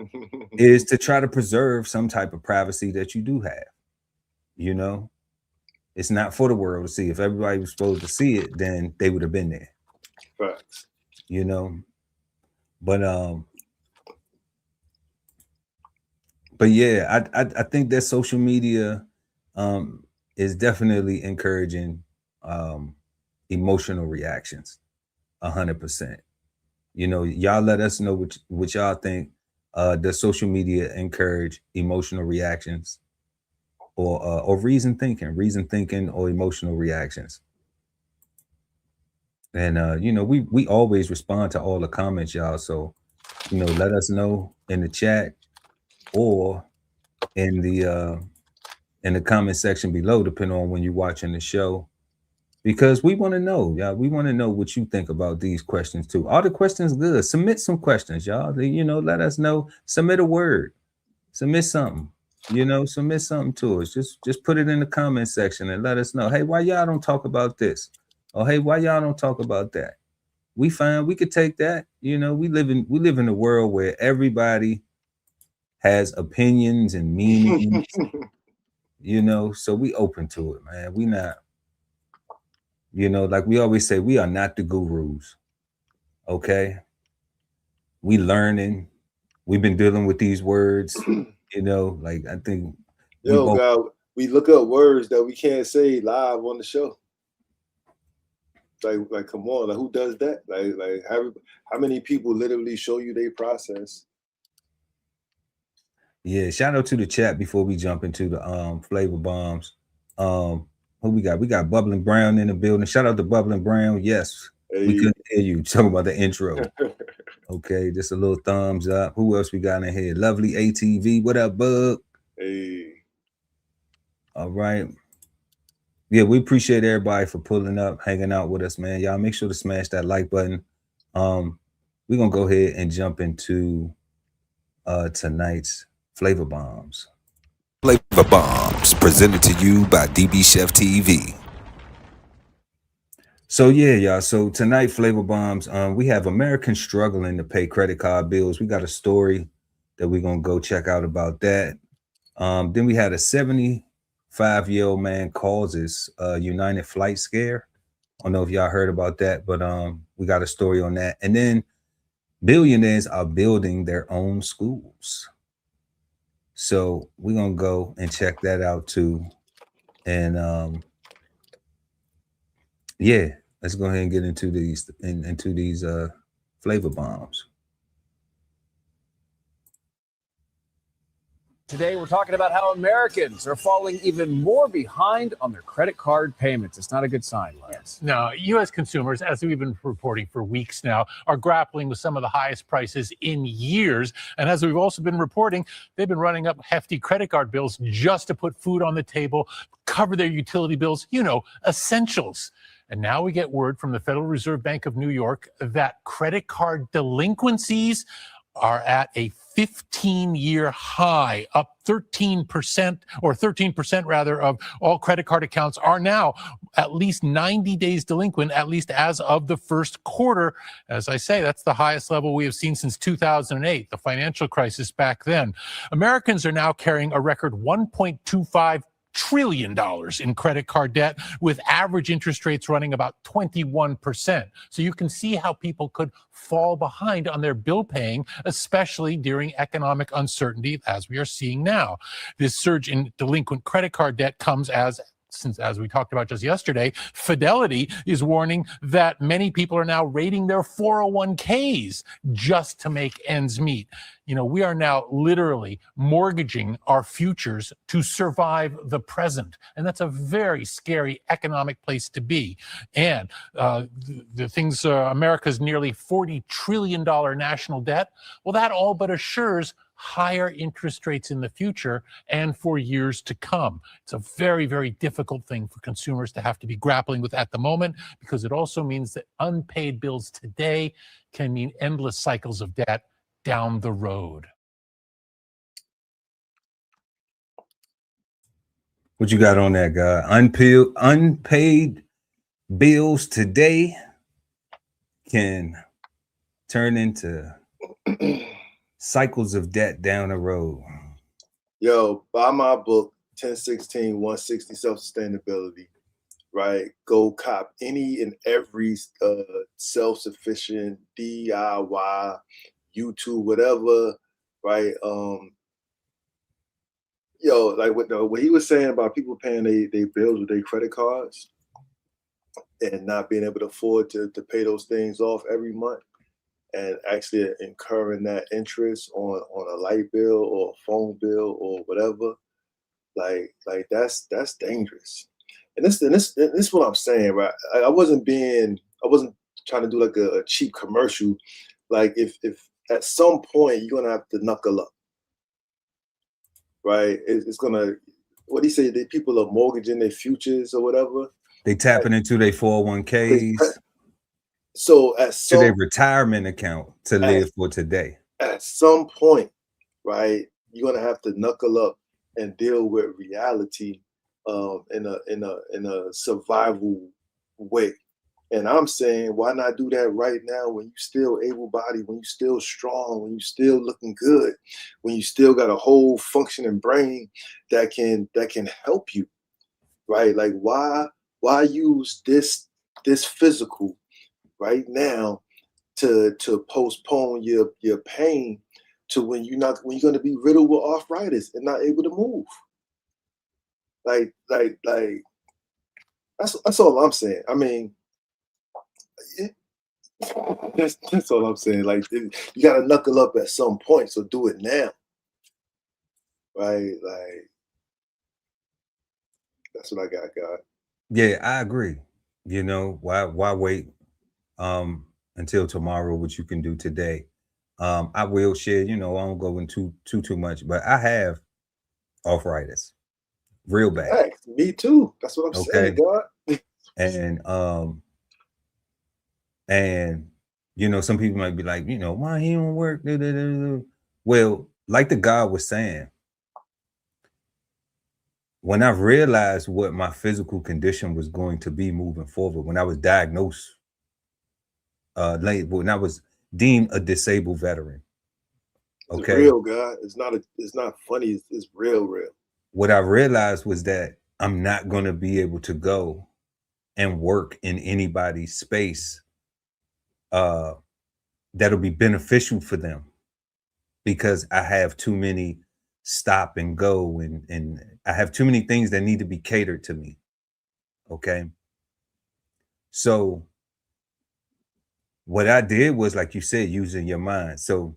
is to try to preserve some type of privacy that you do have. You know, it's not for the world to see. If everybody was supposed to see it, then they would have been there. Facts. You know, but yeah, I think that social media is definitely encouraging emotional reactions 100%. You know, y'all let us know what y'all think. Does social media encourage emotional reactions or reason thinking or emotional reactions? And you know, we always respond to all the comments, y'all. So, you know, let us know in the chat or in the comment section below, depending on when you're watching the show. Because we want to know, y'all. We want to know what you think about these questions too. All the questions good. Submit some questions, y'all. You know, let us know. Submit a word. Submit something. You know, submit something to us. Just put it in the comment section and let us know. Hey, why y'all don't talk about this? Or hey, why y'all don't talk about that? We find we could take that. You know, we live in a world where everybody has opinions and meanings. You know, so we open to it, man. We not. You know, like we always say, we are not the gurus. Okay. We learning. We've been dealing with these words, you know, like I think God, we look up words that we can't say live on the show. Like come on, like who does that? Like how many people literally show you their process? Yeah, shout out to the chat before we jump into the flavor bombs. Who we got? We got Bubbling Brown in the building. Shout out to Bubbling Brown. Yes, Hey. we couldn't hear you talking about the intro. Okay, just a little thumbs up. Who else we got in here? Lovely ATV. What up, bub? Hey. All right. Yeah, we appreciate everybody for pulling up, hanging out with us, man. Y'all make sure to smash that like button. We're gonna go ahead and jump into tonight's flavor bombs. Flavor bombs presented to you by DBCHEFTV. So yeah, y'all. So tonight, flavor bombs. We have Americans struggling to pay credit card bills. We got a story that we're gonna go check out about that. Then we had a 75-year-old man causes a United flight scare. I don't know if y'all heard about that, but we got a story on that. And then billionaires are building their own schools. So we're gonna go and check that out too. And yeah, let's go ahead and get into these flavor bombs. Today, we're talking about how Americans are falling even more behind on their credit card payments. It's not a good sign, Lance. No, U.S. consumers, as we've been reporting for weeks now, are grappling with some of the highest prices in years. And as we've also been reporting, they've been running up hefty credit card bills just to put food on the table, cover their utility bills, you know, essentials. And now we get word from the Federal Reserve Bank of New York that credit card delinquencies are at a 15-year high, up 13%, or 13% rather, of all credit card accounts are now at least 90 days delinquent, at least as of the first quarter. As I say, that's the highest level we have seen since 2008, the financial crisis back then. Americans are now carrying a record $1.25 trillion in credit card debt, with average interest rates running about 21%. So you can see how people could fall behind on their bill paying, especially during economic uncertainty, as we are seeing now. This surge in delinquent credit card debt comes since, as we talked about just yesterday, Fidelity is warning that many people are now raiding their 401ks just to make ends meet. You know, we are now literally mortgaging our futures to survive the present. And that's a very scary economic place to be. And the things, America's nearly $40 trillion national debt, well, that all but assures higher interest rates in the future and for years to come. It's a very, very difficult thing for consumers to have to be grappling with at the moment, because it also means that unpaid bills today can mean endless cycles of debt down the road. What you got on that, guy? Unpaid bills today can turn into cycles of debt down the road. Yo, buy my book, 1016 160 Self-Sustainability, right? Go cop any and every self-sufficient DIY, YouTube, whatever, right? Yo, like what he was saying about people paying they bills with their credit cards and not being able to afford to pay those things off every month, and actually incurring that interest on a light bill or a phone bill or whatever, like that's dangerous. And this is what I'm saying, right? I wasn't trying to do like a cheap commercial. Like if at some point you're gonna have to knuckle up, right? It's gonna, what do you say? The people are mortgaging their futures or whatever. They tapping into their 401ks. So at to their retirement account to live for today. At some point, right, you're gonna have to knuckle up and deal with reality in a survival way. And I'm saying, why not do that right now when you're still able-bodied, when you're still strong, when you're still looking good, when you still got a whole functioning brain that can help you, right? Like why use this physical right now to postpone your pain to when you're going to be riddled with arthritis and not able to move. Like that's all I'm saying. I mean, that's all I'm saying. Like you got to knuckle up at some point, so do it now. Right? Like that's what I got. Yeah, I agree. You know, why wait until tomorrow, what you can do today? I will share, you know, I don't go into too much, but I have arthritis real bad. Hey, me too. That's what I'm saying, God. And you know, some people might be like, you know, why he don't work? Well, like the guy was saying, when I realized what my physical condition was going to be moving forward, when I was diagnosed late, when I was deemed a disabled veteran. Okay. It's real, God. It's not funny. It's real. What I realized was that I'm not going to be able to go and work in anybody's space that'll be beneficial for them, because I have too many stop and go, and I have too many things that need to be catered to me. Okay. So what I did was, like you said, using your mind. So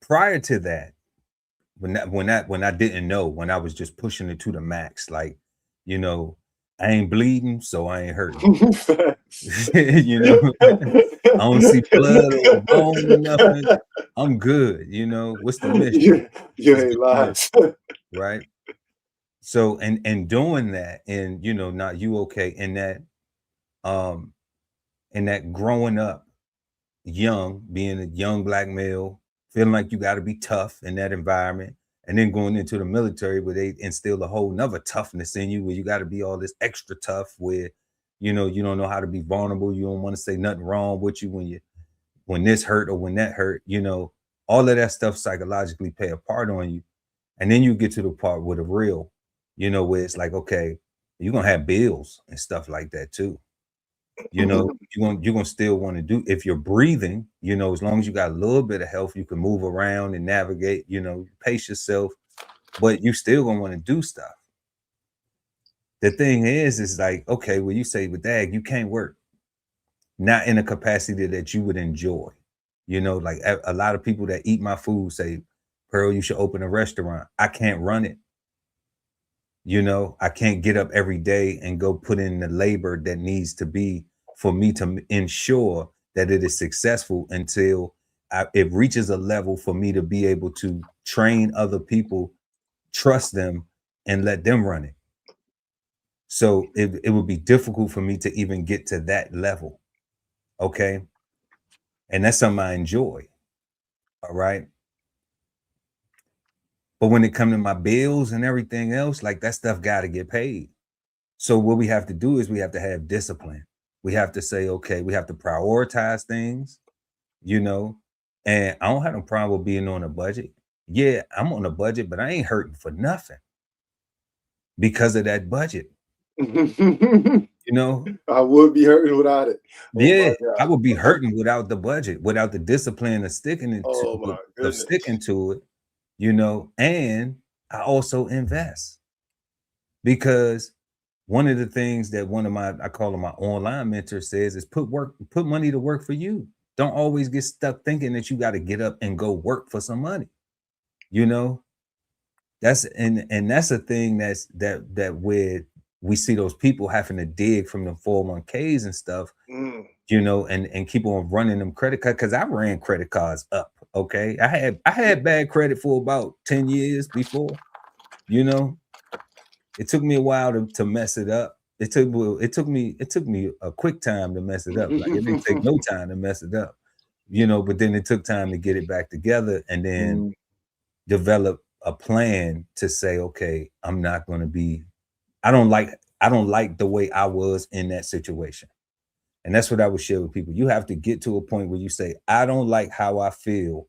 prior to that, when I didn't know, when I was just pushing it to the max, like, you know, I ain't bleeding, so I ain't hurting. You know, I don't see blood or bone or nothing. I'm good. You know, what's the mission? You ain't lying. Right. So, and doing that, and, you know, not you okay, in that growing up young, being a young Black male, feeling like you got to be tough in that environment, and then going into the military where they instill a whole nother toughness in you, where you got to be all this extra tough, where, you know, you don't know how to be vulnerable. You don't want to say nothing wrong with you when this hurt or when that hurt, you know, all of that stuff psychologically play a part on you. And then you get to the part with the real, you know, where it's like, okay, you're going to have bills and stuff like that too. You know, you're gonna still want to do, if you're breathing, you know, as long as you got a little bit of health, you can move around and navigate, you know, pace yourself, but you still gonna want to do stuff. The thing is like, okay, well, you say, with Dag, you can't work, not in a capacity that you would enjoy. You know, like a lot of people that eat my food say, Pearl, you should open a restaurant. I can't run it. You know, I can't get up every day and go put in the labor that needs to be for me to ensure that it is successful until it reaches a level for me to be able to train other people, trust them, and let them run it. So it would be difficult for me to even get to that level. Okay. And that's something I enjoy. All right. But when it comes to my bills and everything else, like, that stuff got to get paid. So what we have to do is we have to have discipline. We have to say, okay, we have to prioritize things, you know, and I don't have no problem with being on a budget. Yeah, I'm on a budget, but I ain't hurting for nothing because of that budget. You know, I would be hurting without it. Oh yeah, I would be hurting without the budget, without the discipline of sticking to it, you know, and I also invest because one of the things that one of my, I call him my online mentor says is put money to work for you. Don't always get stuck thinking that you got to get up and go work for some money. You know, that's a thing that where we see those people having to dig from the 401ks and stuff, you know, and keep on running them credit cards. Cause I ran credit cards up. Okay. I had bad credit for about 10 years before, you know. It took me a while to mess it up. It took me a quick time to mess it up. Like it didn't take no time to mess it up, you know, but then it took time to get it back together and then develop a plan to say, okay, I'm not going to be, I don't like the way I was in that situation. And that's what I would share with people. You have to get to a point where you say, I don't like how I feel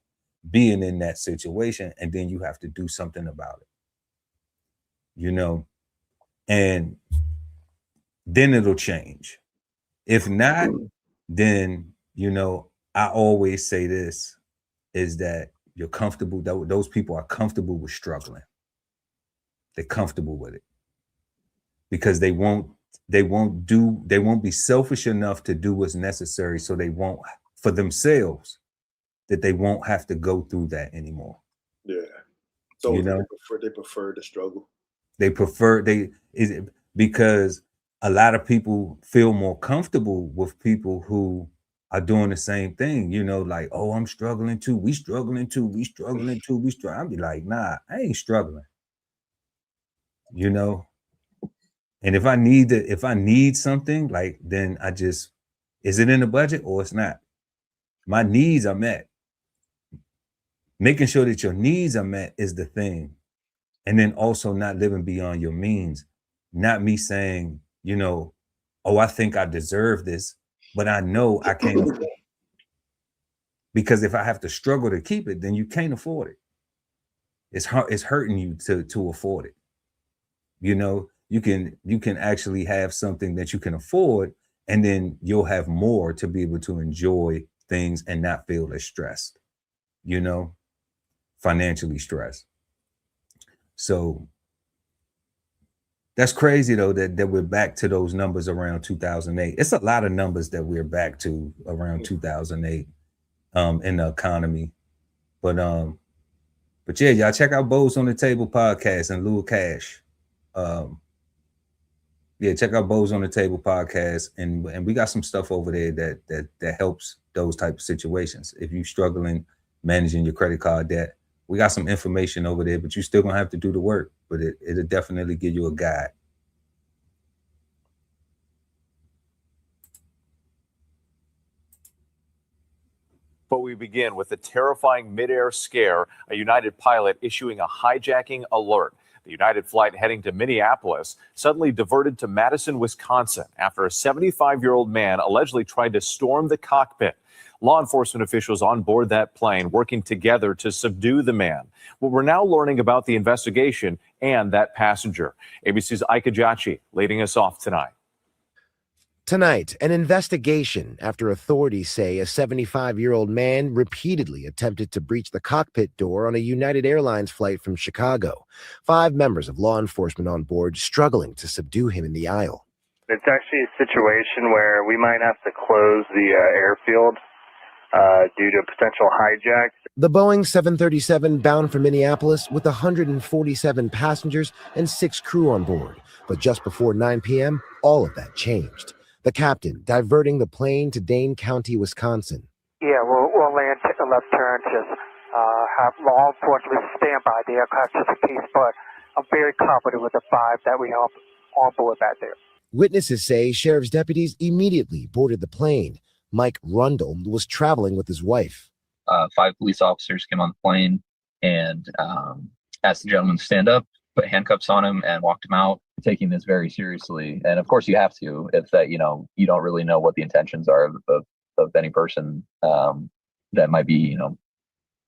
being in that situation. And then you have to do something about it, you know, and then it'll change. If not, then, you know, I always say this is that you're comfortable. Those people are comfortable with struggling. They're comfortable with it because they won't be selfish enough to do what's necessary. So they won't, for themselves, that they won't have to go through that anymore. Yeah. So you know, they prefer the struggle. Because a lot of people feel more comfortable with people who are doing the same thing, you know, like, oh, I'm struggling too. We struggling too. I'll be like, nah, I ain't struggling. You know, and if I need something, like, then is it in the budget or it's not? My needs are met. Making sure that your needs are met is the thing. And then also not living beyond your means. Not me saying, you know, oh, I think I deserve this, but I know I can't afford it. Because if I have to struggle to keep it, then you can't afford it. It's hurting you to afford it. You know, you can actually have something that you can afford, and then you'll have more to be able to enjoy things and not feel as stressed, you know, financially stressed. So that's crazy though, that we're back to those numbers around 2008. It's a lot of numbers that we're back to around 2008 in the economy. But yeah, y'all check out Bows on the Table podcast and Lou Cash. Yeah, check out Bows on the Table podcast, and we got some stuff over there that helps those type of situations. If you're struggling managing your credit card debt, we got some information over there, but you're still gonna have to do the work. But it'll definitely give you a guide. But we begin with a terrifying midair scare, a United pilot issuing a hijacking alert. The United flight heading to Minneapolis suddenly diverted to Madison, Wisconsin, after a 75-year-old man allegedly tried to storm the cockpit. Law enforcement officials on board that plane working together to subdue the man. Well, we're now learning about the investigation and that passenger. ABC's Ike Ajachi leading us off tonight. Tonight, an investigation after authorities say a 75-year-old man repeatedly attempted to breach the cockpit door on a United Airlines flight from Chicago. 5 members of law enforcement on board struggling to subdue him in the aisle. It's actually a situation where we might have to close the airfield due to potential hijack. The Boeing 737 bound for Minneapolis with 147 passengers and 6 crew on board. But just before 9 p.m., all of that changed. The captain diverting the plane to Dane County, Wisconsin. Yeah, we'll land, take a left turn, just have law enforcement stand by the aircraft just in case, but I'm very confident with the 5 that we have on board back there. Witnesses say sheriff's deputies immediately boarded the plane. Mike Rundle was traveling with his wife. 5 police officers came on the plane and asked the gentleman to stand up, put handcuffs on him, and walked him out. taking this very seriously. And of course you have to, if that, you don't really know what the intentions are of any person that might be,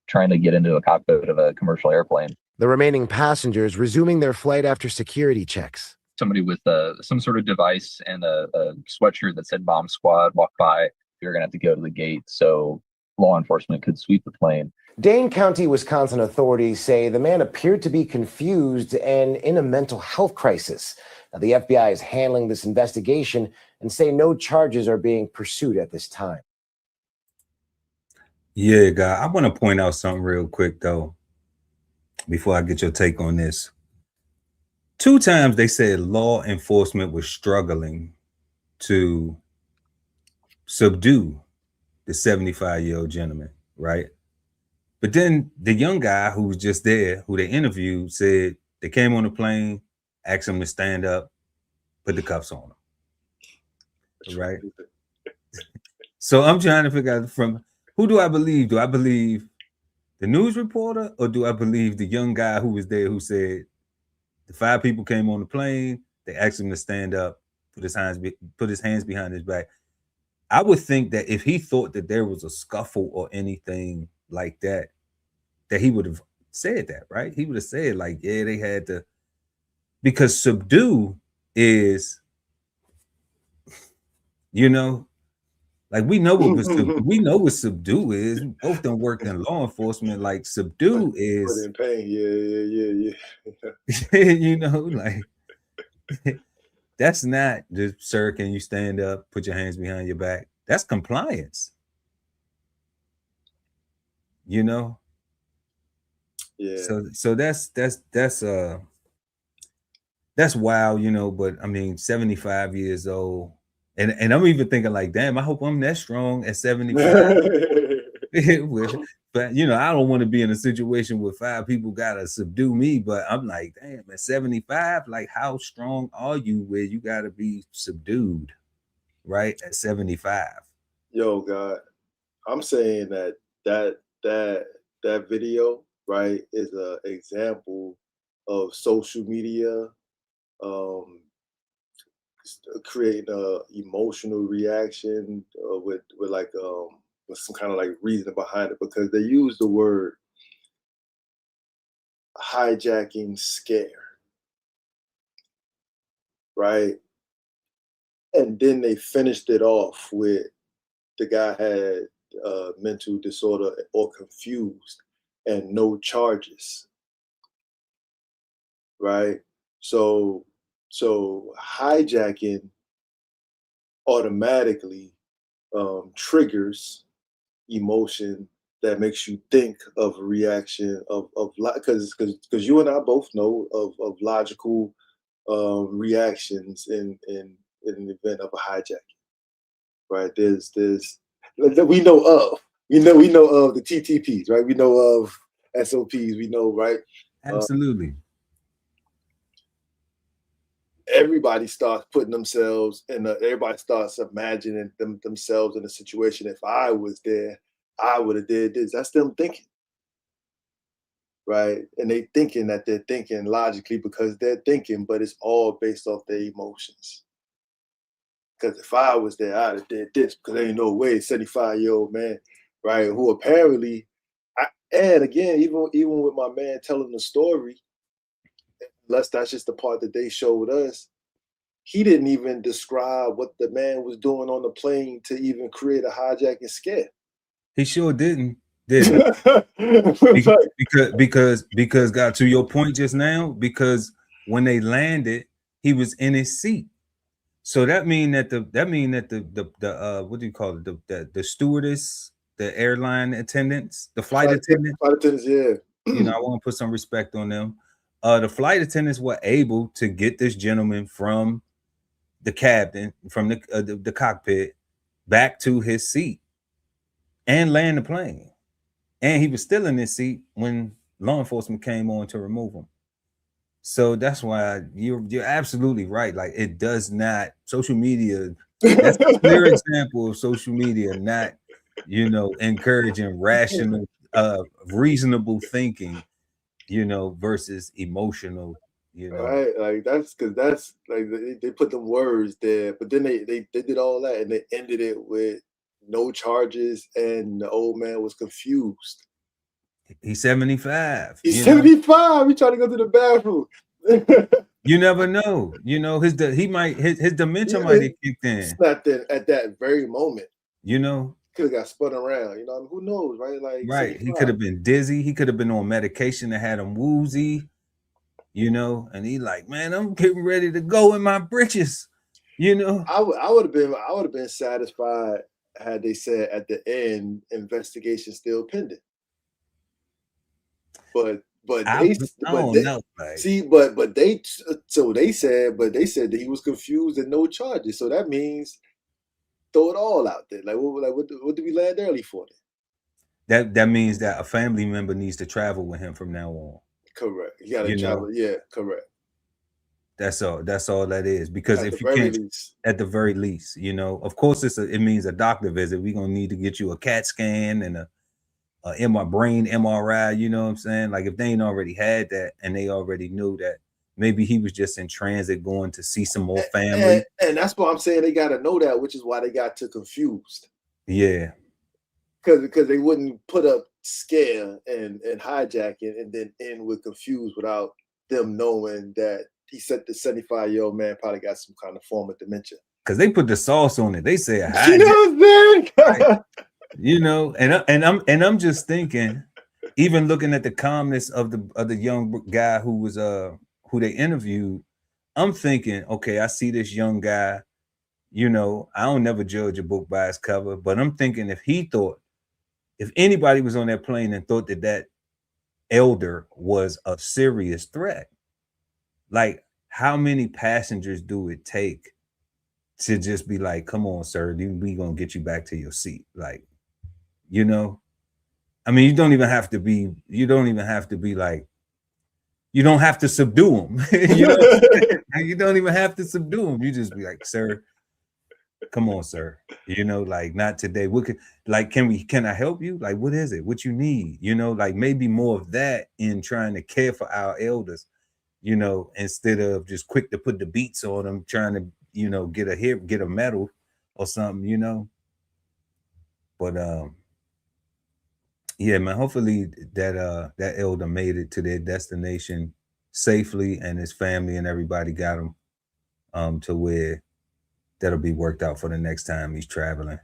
trying to get into a cockpit of a commercial airplane. The remaining passengers resuming their flight after security checks. Somebody with some sort of device and a sweatshirt that said bomb squad walked by. You're going to have to go to the gate so law enforcement could sweep the plane. Dane County, Wisconsin authorities say the man appeared to be confused and in a mental health crisis. Now, the FBI is handling this investigation and say no charges are being pursued at this time. Yeah, guy, I want to point out something real quick, though, before I get your take on this. 2 times they said law enforcement was struggling to subdue the 75-year-old gentleman, right? But then the young guy who was just there, who they interviewed, said they came on the plane, asked him to stand up, put the cuffs on him, right? So I'm trying to figure out from who do I believe? Do I believe the news reporter, or do I believe the young guy who was there who said the 5 people came on the plane, they asked him to stand up, put his hands behind his back? I would think that if he thought that there was a scuffle or anything like that, that he would have said that, right? He would have said, like, yeah, they had to, because subdue is, like we know what subdue is. We both done worked in law enforcement. Like subdue is in pain. Yeah. like that's not just, sir, can you stand up, put your hands behind your back? That's compliance. Yeah. So that's wild, but I mean, 75 years old. And I'm even thinking like, damn, I hope I'm that strong at 75. But I don't want to be in a situation where 5 people gotta subdue me. But I'm like, damn, at 75, like, how strong are you where you gotta be subdued, right? At 75. Yo, God, I'm saying that video, right, is an example of social media creating a emotional reaction with some kind of like reason behind it, because they use the word hijacking scare, right? And then they finished it off with the guy had mental disorder or confused and no charges, right? So hijacking automatically triggers emotion that makes you think of a reaction of because you and I both know of logical reactions in an event of a hijacking, right? We know of the TTPs, right? We know of SOPs, we know, right? Absolutely. Everybody starts putting themselves everybody starts imagining themselves in a situation. If I was there, I would have did this. That's them thinking, right? And they thinking that they're thinking logically because they're thinking, but it's all based off their emotions. Because if I was there, I'd have did this, because there ain't no way 75-year-old man, right? Who apparently, and again, even with my man telling the story, unless that's just the part that they showed us, he didn't even describe what the man was doing on the plane to even create a hijacking scare. He sure didn't. Because God, to your point just now, because when they landed, he was in his seat. So that mean that the what do you call it? The stewardess, the airline attendants, the flight attendants, yeah. I want to put some respect on them. The flight attendants were able to get this gentleman from the cabin, from the cockpit, back to his seat and land the plane. And he was still in his seat when law enforcement came on to remove him. So that's why you're absolutely right. Like, it does not, social media, that's a clear example of social media not, encouraging rational, reasonable thinking, versus emotional You know, right? Like that's because that's like they put them words there, but then they did all that and they ended it with no charges, and the old man was confused. he's 75. He's 75. He trying to go to the bathroom. You never know. You know, his dementia might have kicked in. Snapped in at that very moment. You know, could have got spun around. You know, I mean, who knows, right? Like, right. 75. He could have been dizzy. He could have been on medication that had him woozy. You know, and he like, man, I'm getting ready to go in my britches. You know, I would have been satisfied had they said at the end, investigation still pending. But they said that he was confused and no charges. So that means throw it all out there. Like what did we land early for then? That means that a family member needs to travel with him from now on. Correct. You gotta travel. Yeah, correct. That's all that is. Because if you can't, at the very least, you know, of course it means a doctor visit. We're gonna need to get you a CAT scan and a brain MRI, you know what I'm saying? Like if they ain't already had that and they already knew that maybe he was just in transit going to see some more family. And that's what I'm saying. They gotta know that, which is why they got too confused. Yeah. Because they wouldn't put up scare and hijacking and then end with confused without them knowing that he said the 75-year-old man probably got some kind of form of dementia. Because they put the sauce on it. They say a hijack. You know what I'm saying? You know, and I'm just thinking, even looking at the calmness of the young guy who was who they interviewed, I'm thinking, okay, I see this young guy, you know, I don't never judge a book by its cover, but I'm thinking if anybody was on that plane and thought that elder was a serious threat, like how many passengers do it take to just be like, come on, sir, we gonna get you back to your seat? Like, you know, I mean, you don't even have to be like, you don't have to subdue him. You know, you don't even have to subdue him. You just be like, sir, come on, sir. You know, like not today. Can I help you? Like, what is it? What you need? You know, like maybe more of that in trying to care for our elders, you know, instead of just quick to put the beats on them, trying to, you know, get a medal or something, you know. But yeah, man, hopefully that elder made it to their destination safely and his family and everybody got him to where that'll be worked out for the next time he's traveling.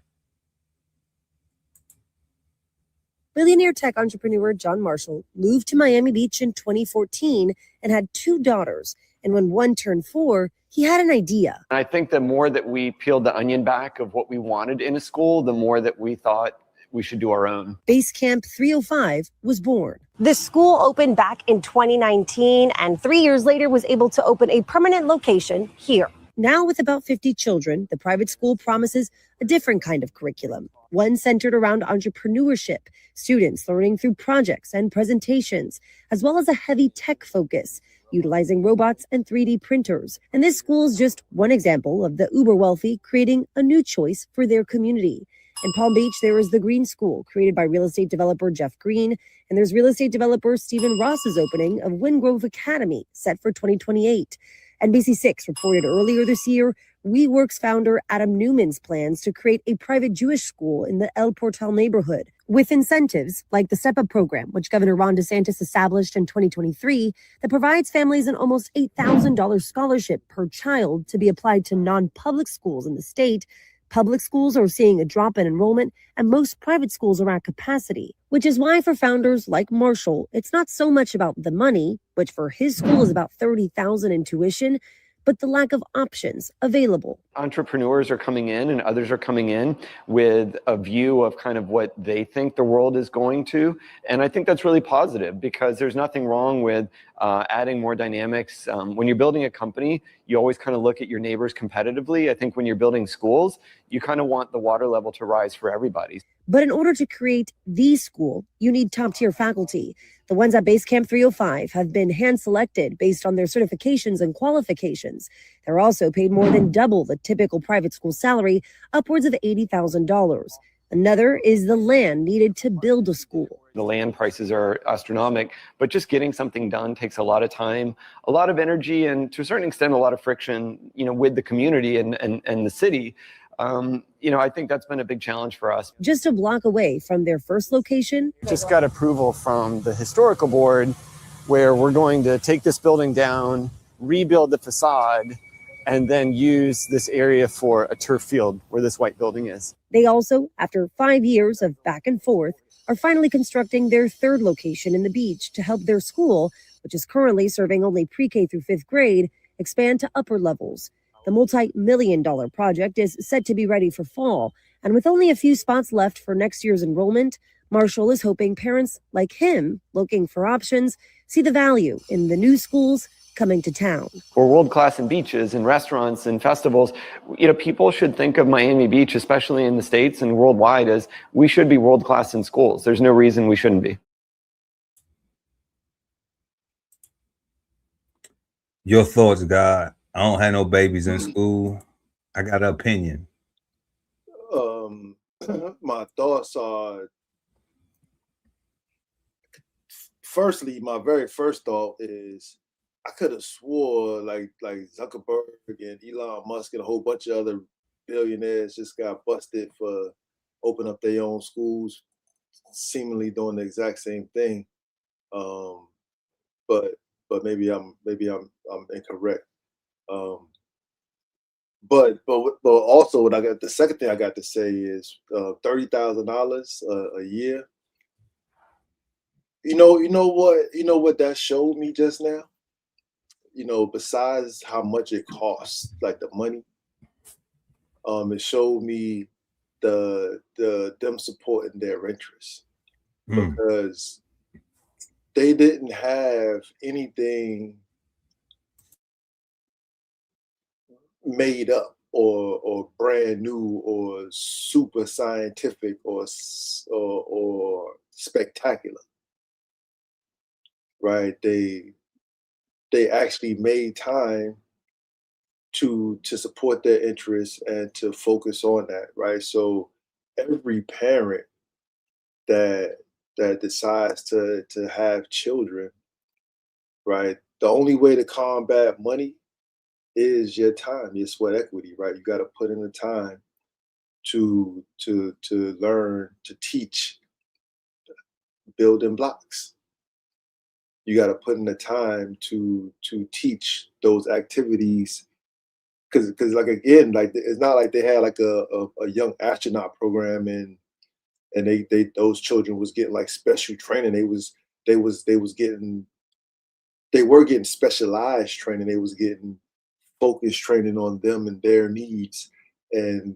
Billionaire tech entrepreneur John Marshall moved to Miami Beach in 2014 and had 2 daughters. And when one turned 4, he had an idea. I think the more that we peeled the onion back of what we wanted in a school, the more that we thought we should do our own. Basecamp 305 was born. The school opened back in 2019 and 3 years later was able to open a permanent location here. Now with about 50 children, the private school promises a different kind of curriculum, one centered around entrepreneurship, students learning through projects and presentations, as well as a heavy tech focus, utilizing robots and 3D printers. And this school is just one example of the uber wealthy creating a new choice for their community. In Palm Beach, there is the Green School, created by real estate developer Jeff Green, and there's real estate developer Stephen Ross's opening of Windgrove Academy, set for 2028. NBC6 reported earlier this year, WeWork's founder Adam Newman's plans to create a private Jewish school in the El Portal neighborhood, with incentives like the Step Up program, which Governor Ron DeSantis established in 2023, that provides families an almost $8,000 scholarship per child to be applied to non-public schools in the state. Public schools are seeing a drop in enrollment, and most private schools are at capacity, which is why for founders like Marshall, it's not so much about the money, which for his school is about $30,000 in tuition, but the lack of options available. Entrepreneurs are coming in and others are coming in with a view of kind of what they think the world is going to. And I think that's really positive because there's nothing wrong with adding more dynamics. When you're building a company, you always kind of look at your neighbors competitively. I think when you're building schools, you kind of want the water level to rise for everybody. But in order to create the school, you need top-tier faculty. The ones at Basecamp 305 have been hand-selected based on their certifications and qualifications. They're also paid more than double the typical private school salary, upwards of $80,000. Another is the land needed to build a school. The land prices are astronomical, but just getting something done takes a lot of time, a lot of energy, and to a certain extent, a lot of friction, with the community and the city. I think that's been a big challenge for us. Just a block away from their first location. Just got approval from the historical board where we're going to take this building down, rebuild the facade, and then use this area for a turf field where this white building is. They also, after 5 years of back and forth, are finally constructing their third location in the beach to help their school, which is currently serving only pre-K through 5th grade, expand to upper levels. The multi-million-dollar project is set to be ready for fall, and with only a few spots left for next year's enrollment, Marshall is hoping parents like him, looking for options, see the value in the new schools coming to town. We're world class in beaches and restaurants and festivals. People should think of Miami Beach, especially in the States and worldwide, as we should be world class in schools. There's no reason we shouldn't be. Your thoughts, God? I don't have no babies in school. I got an opinion. My thoughts are, firstly, my very first thought is, I could have swore like Zuckerberg and Elon Musk and a whole bunch of other billionaires just got busted for opening up their own schools, seemingly doing the exact same thing. But maybe I'm incorrect. But also what the second thing I got to say is $30,000 a year. You know what that showed me just now? Besides how much it costs, like the money, it showed me them supporting their interests, because they didn't have anything made up or brand new or super scientific or spectacular, right? They actually made time to support their interests and to focus on that, right? So every parent that decides to have children, right? The only way to combat money is your time, your sweat equity, right? You got to put in the time to learn, to teach building blocks. You got to put in the time to teach those activities, because like, again, like, it's not like they had like a young astronaut program and those children was getting like special training. They were getting specialized training. They was getting focused training on them and their needs and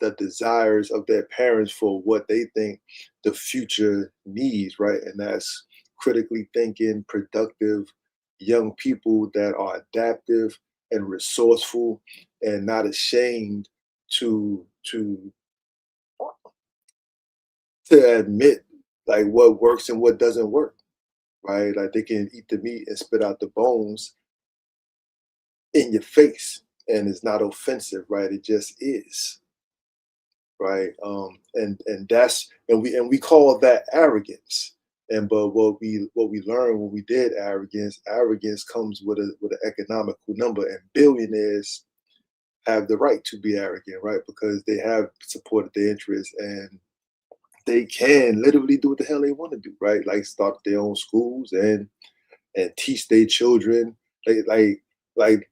the desires of their parents for what they think the future needs, right? And that's critically thinking, productive young people that are adaptive and resourceful and not ashamed to admit like what works and what doesn't work, right? Like they can eat the meat and spit out the bones in your face, and it's not offensive, right? It just is, right? And we call that arrogance. But what we learned when we did arrogance comes with an economical number, and billionaires have the right to be arrogant, right? Because they have supported their interests and they can literally do what the hell they want to do, right? Like start their own schools and teach their children. Like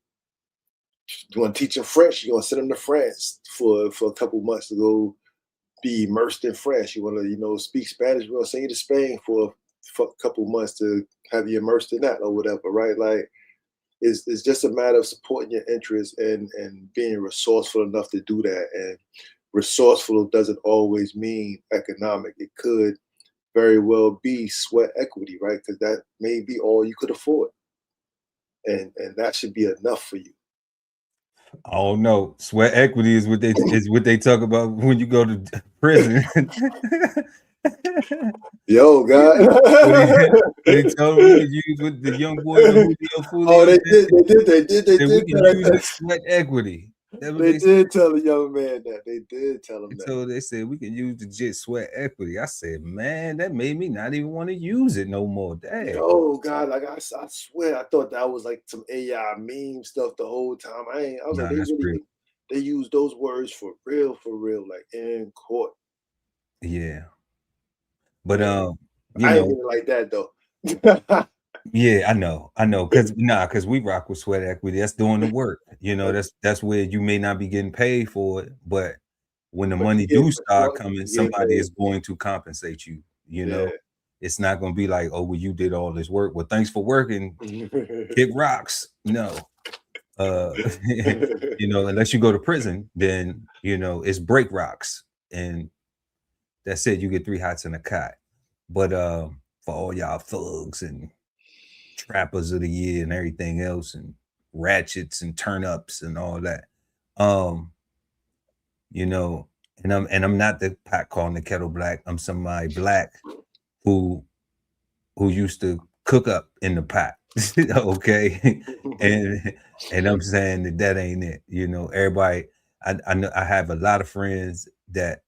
you want to teach them French, you want to send them to France for a couple months to go be immersed in French. You want to, speak Spanish, we're going to send you to Spain for a couple months to have you immersed in that or whatever, right? Like it's just a matter of supporting your interests and being resourceful enough to do that. And resourceful doesn't always mean economic. It could very well be sweat equity, right? Because that may be all you could afford. And that should be enough for you. Oh no, sweat equity is what they talk about when you go to prison. Yo, God. They told me to use with the young boy. Oh, they did. We can use the sweat equity. That's what They they did tell the young man that. They did tell him that. So they said we can use the JIT sweat equity. I said, man, that made me not even want to use it no more. Dang. Oh God, like I swear, I thought that was like some AI meme stuff the whole time. I was Nah, like, they that's real. really they use those words for real, like in court. Yeah. But Yeah. you I ain't know, even like that though. yeah, I know, because we rock with sweat equity. That's doing the work. You know, that's where you may not be getting paid for it, but when the But money you get do start coming, you get somebody paid. is going to compensate you. You know, Yeah. it's not going to be like, oh, well, you did all this work. Well, thanks for working. Kick rocks. No. You know, unless you go to prison, then you know it's break rocks, and that's it. You get 3 hots in a cot. But for all y'all thugs and trappers of the year and everything else, and ratchets and turn ups and all that, you know, and I'm not the pot calling the kettle black. I'm somebody black who used to cook up in the pot. Okay. and I'm saying that ain't it. You know, everybody, I know I have a lot of friends that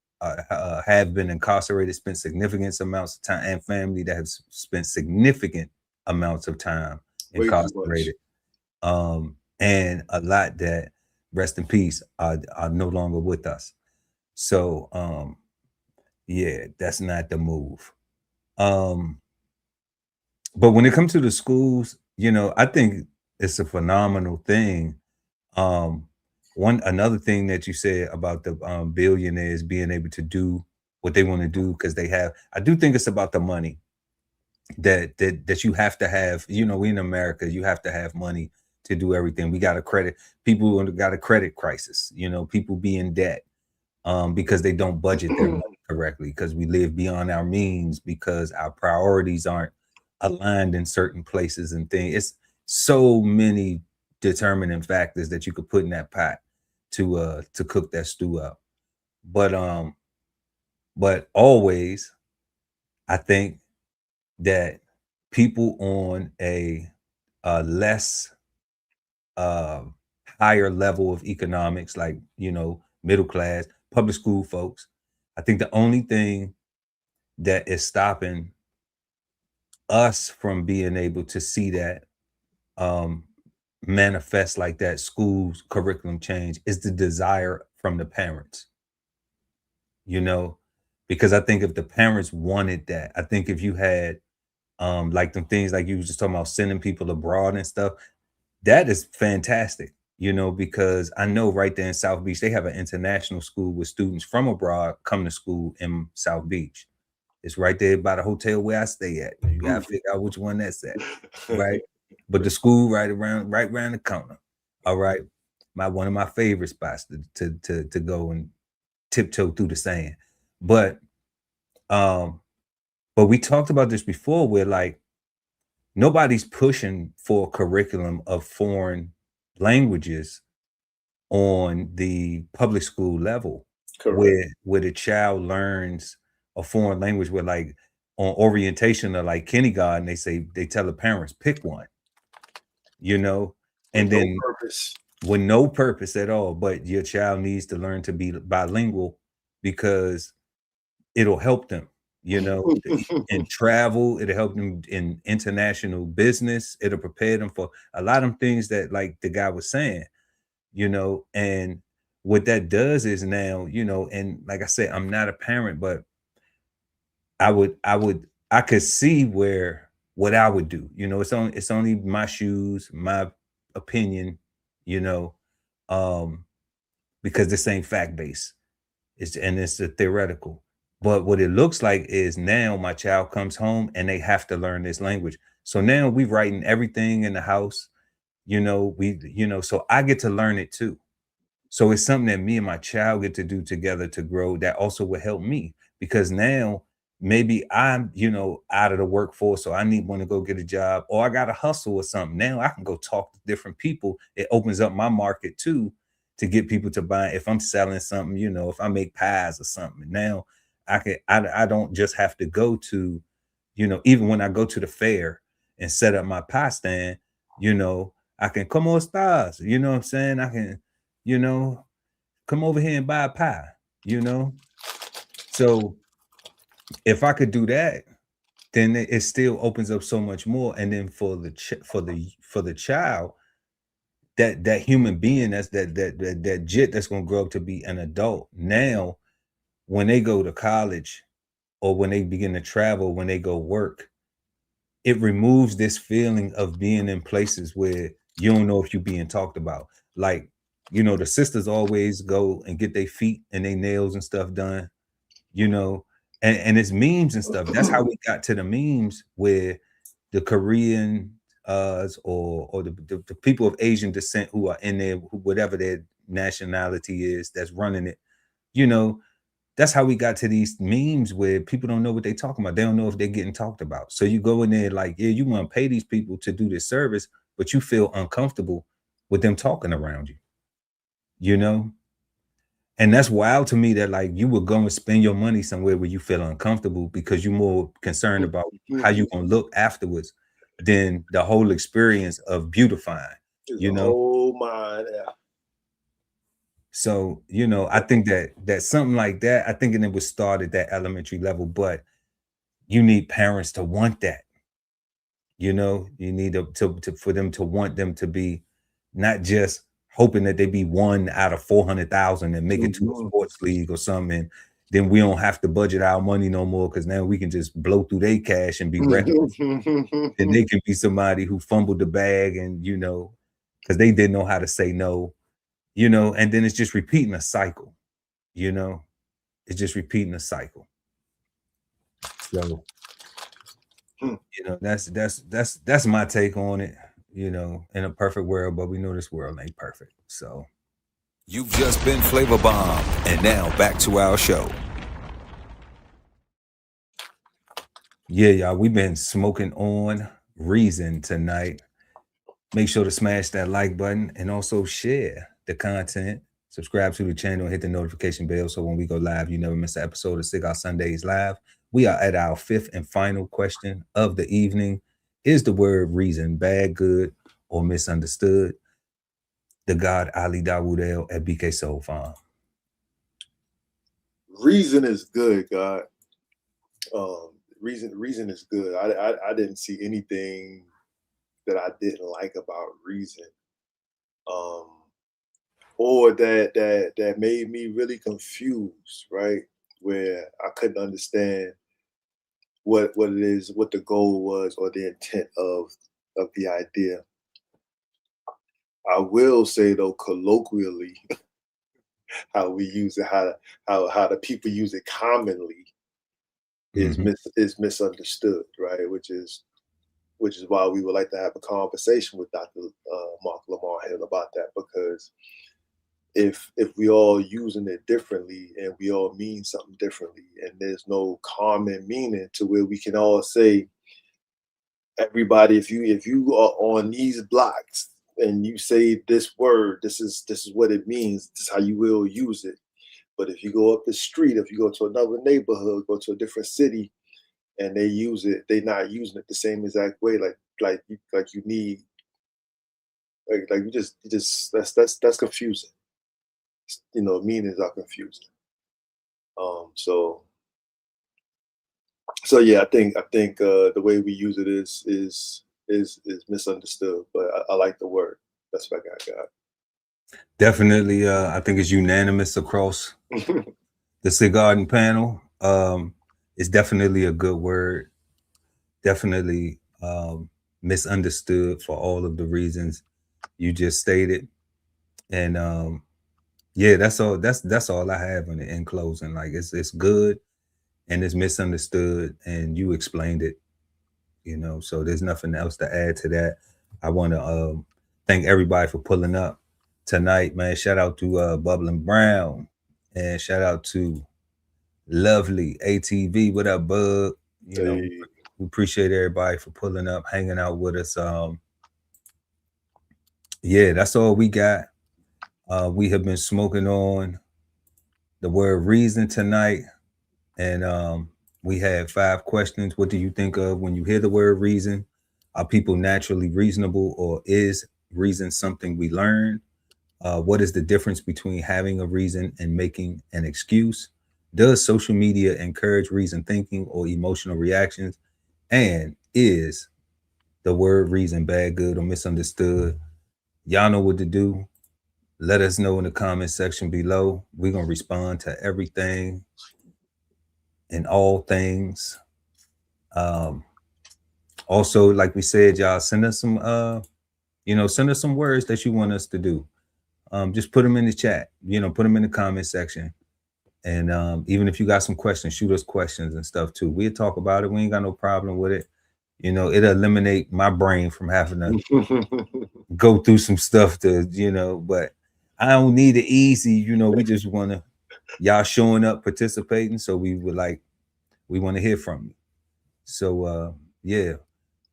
have been incarcerated, spent significant amounts of time, and family that have spent significant amounts of time Way too much. incarcerated. And a lot that, rest in peace, are no longer with us. So yeah, that's not the move. But when it comes to the schools, you know, I think it's a phenomenal thing. Another thing that you said about the billionaires being able to do what they want to do because they have, I do think it's about the money that you have to have. You know, we in America, you have to have money to do everything. We got a credit, people who got a credit crisis, you know, people be in debt because they don't budget their money correctly, because we live beyond our means, because our priorities aren't aligned in certain places and things. It's so many determining factors that you could put in that pot to cook that stew up. But always I think that people on a less higher level of economics, like, you know, middle class, public school folks, I think the only thing that is stopping us from being able to see that manifest like that school's curriculum change is the desire from the parents, you know, because I think if the parents wanted that, I think if you had like the things like you were just talking about sending people abroad and stuff, that is fantastic, you know, because I know right there in South Beach, they have an international school with students from abroad come to school in South Beach. It's right there by the hotel where I stay at. You gotta figure out which one that's at, right? But the school right around the corner. All right. One of my favorite spots to go and tiptoe through the sand. But we talked about this before where like nobody's pushing for a curriculum of foreign languages on the public school level. Correct. Where the child learns a foreign language, where like on orientation or like kindergarten, they tell the parents pick one, you know, and With no then purpose. with no purpose at all. But your child needs to learn to be bilingual because it'll help them, you know, in travel. It'll help them in international business. It'll prepare them for a lot of things that, like the guy was saying, you know. And what that does is now, you know, and like I said, I'm not a parent, but I could see what I would do. You know, it's only my shoes, my opinion, you know, because this ain't fact based. It's a theoretical. But what it looks like is now my child comes home and they have to learn this language. So now we writing everything in the house, you know, so I get to learn it too. So it's something that me and my child get to do together to grow, that also will help me, because now maybe I'm, you know, out of the workforce, so I want to go get a job, or I got to hustle or something. Now I can go talk to different people. It opens up my market too, to get people to buy. If I'm selling something, you know, if I make pies or something, now I don't just have to go to, you know, even when I go to the fair and set up my pie stand, you know, I can come on stars, you know what I'm saying? I can you know, come over here and buy a pie, you know. So if I could do that, then it still opens up so much more. And then for the child, that human being, that's that jit that's gonna grow up to be an adult. Now, when they go to college or when they begin to travel, when they go work, it removes this feeling of being in places where you don't know if you're being talked about. Like, you know, the sisters always go and get their feet and their nails and stuff done, you know, and it's memes and stuff. That's how we got to the memes where the Korean or the people of Asian descent who are in there, whatever their nationality is that's running it, you know, that's how we got to these memes where people don't know what they're talking about. They don't know if they're getting talked about. So you go in there like, yeah, you want to pay these people to do this service, but you feel uncomfortable with them talking around you, you know? And that's wild to me that like you would go and spend your money somewhere where you feel uncomfortable because you're more concerned about how you're going to look afterwards than the whole experience of beautifying, you know? Whole mind. Yeah. So, you know, I think that something like that, I think it was started at that elementary level, but you need parents to want that. You know, you need to for them to want them to be not just hoping that they be one out of 400,000 and make it to a sports league or something. And then we don't have to budget our money no more because now we can just blow through their cash and be reckless. And they can be somebody who fumbled the bag and, you know, because they didn't know how to say no. You know, and then it's just repeating a cycle, you know, it's just repeating a cycle. So, you know, that's my take on it, you know, in a perfect world, but we know this world ain't perfect. So you've just been Flavor Bomb, and now back to our show. Yeah, y'all, we've been smoking on Reason tonight. Make sure to smash that like button and also share the content. Subscribe to the channel and hit the notification bell so when we go live, you never miss an episode of Cigar Sundays Live. We are at our fifth and final question of the evening. Is the word reason bad, good, or misunderstood? The God Ali Dawood at BK Soul Farm. Reason is good, God. Reason is good. I didn't see anything that I didn't like about reason. Or that made me really confused, right? Where I couldn't understand what it is, what the goal was, or the intent of the idea. I will say though, colloquially, how we use it, how the people use it commonly is misunderstood, right? Which is why we would like to have a conversation with Dr. Mark Lamar Hill about that, because if we all using it differently and we all mean something differently and there's no common meaning to where we can all say, everybody, if you are on these blocks and you say this word, this is what it means, this is how you will use it. But if you go up the street, if you go to another neighborhood, go to a different city and they use it, they're not using it the same exact way, like you need, like you just that's confusing. You know, meanings are confusing. So yeah, I think the way we use it is misunderstood, but I like the word. That's what I got. Definitely, I think it's unanimous across the Cigarden panel. It's definitely a good word. Definitely misunderstood for all of the reasons you just stated. And yeah, that's all. That's all I have in closing. Like it's good, and it's misunderstood, and you explained it. You know, so there's nothing else to add to that. I want to thank everybody for pulling up tonight, man. Shout out to Bubbling Brown, and shout out to Lovely ATV. What up, Bug? You know, we appreciate everybody for pulling up, hanging out with us. Yeah, that's all we got. We have been smoking on the word reason tonight, and we had 5 questions. What do you think of when you hear the word reason? Are people naturally reasonable, or is reason something we learn? What is the difference between having a reason and making an excuse? Does social media encourage reasoned thinking or emotional reactions? And is the word reason bad, good, or misunderstood? Y'all know what to do. Let us know in the comment section below. We're going to respond to everything and all things. Also, like we said, y'all, send us some, send us some words that you want us to do. Just put them in the chat, put them in the comment section. And even if you got some questions, shoot us questions and stuff too. We'll talk about it. We ain't got no problem with it. It'll eliminate my brain from having to go through some stuff but I don't need it easy. We just want to, y'all showing up, participating. So we want to hear from you. So, yeah,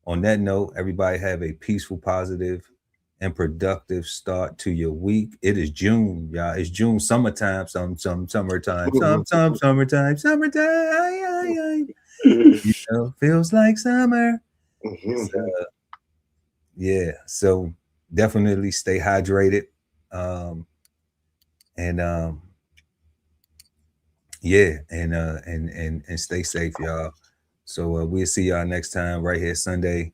on that note, everybody have a peaceful, positive, and productive start to your week. It is June, y'all. It's June, summertime, summertime, summertime. Feels like summer. Yeah, so definitely stay hydrated. And stay safe, y'all. So we'll see y'all next time right here Sunday,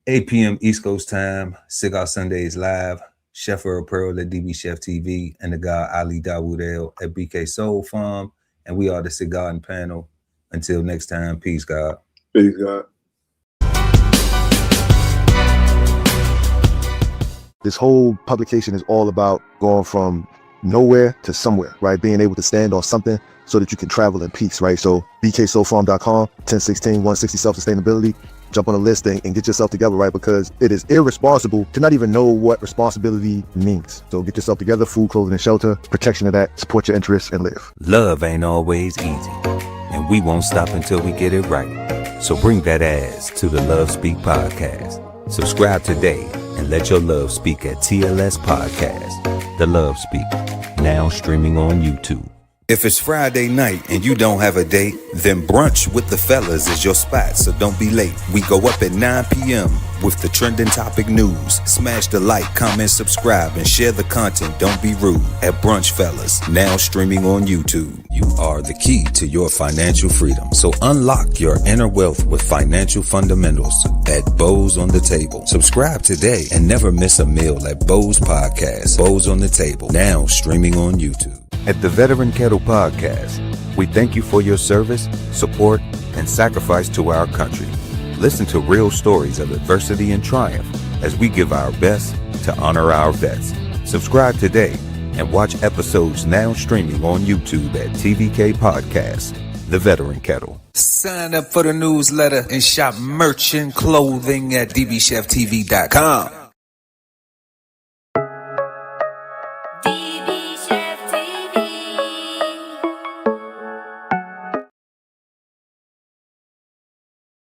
8 p.m. East Coast time. Cigar Sundays live. Chef Earl Pearl at DBCHEFTV and the guy Ali Dawood at BK Soul Farm. And we are the Cigarden Panel. Until next time, peace, God. Peace, God. This whole publication is all about going from nowhere to somewhere, right? Being able to stand on something so that you can travel in peace, right? So bksoulfarm.com, 1016-160 self-sustainability. Jump on the list and get yourself together, right? Because it is irresponsible to not even know what responsibility means. So get yourself together, food, clothing, and shelter, protection of that, support your interests, and live. Love ain't always easy, and we won't stop until we get it right. So bring that ass to the Love Speak podcast. Subscribe today and let your love speak at TLS Podcast. The Love Speak, now streaming on YouTube. If it's Friday night and you don't have a date, then brunch with the fellas is your spot, so don't be late. We go up at 9 p.m. with the trending topic news. Smash the like, comment, subscribe, and share the content. Don't be rude. At Brunch Fellas, now streaming on YouTube. You are the key to your financial freedom, so unlock your inner wealth with financial fundamentals at Bows on the Table. Subscribe today and never miss a meal at Bows Podcast. Bows on the Table, now streaming on YouTube. At the Veteran Kettle Podcast, we thank you for your service, support, and sacrifice to our country. Listen to real stories of adversity and triumph as we give our best to honor our vets. Subscribe today and watch episodes now streaming on YouTube at TVK Podcast, The Veteran Kettle. Sign up for the newsletter and shop merch and clothing at DBCHEFTV.com.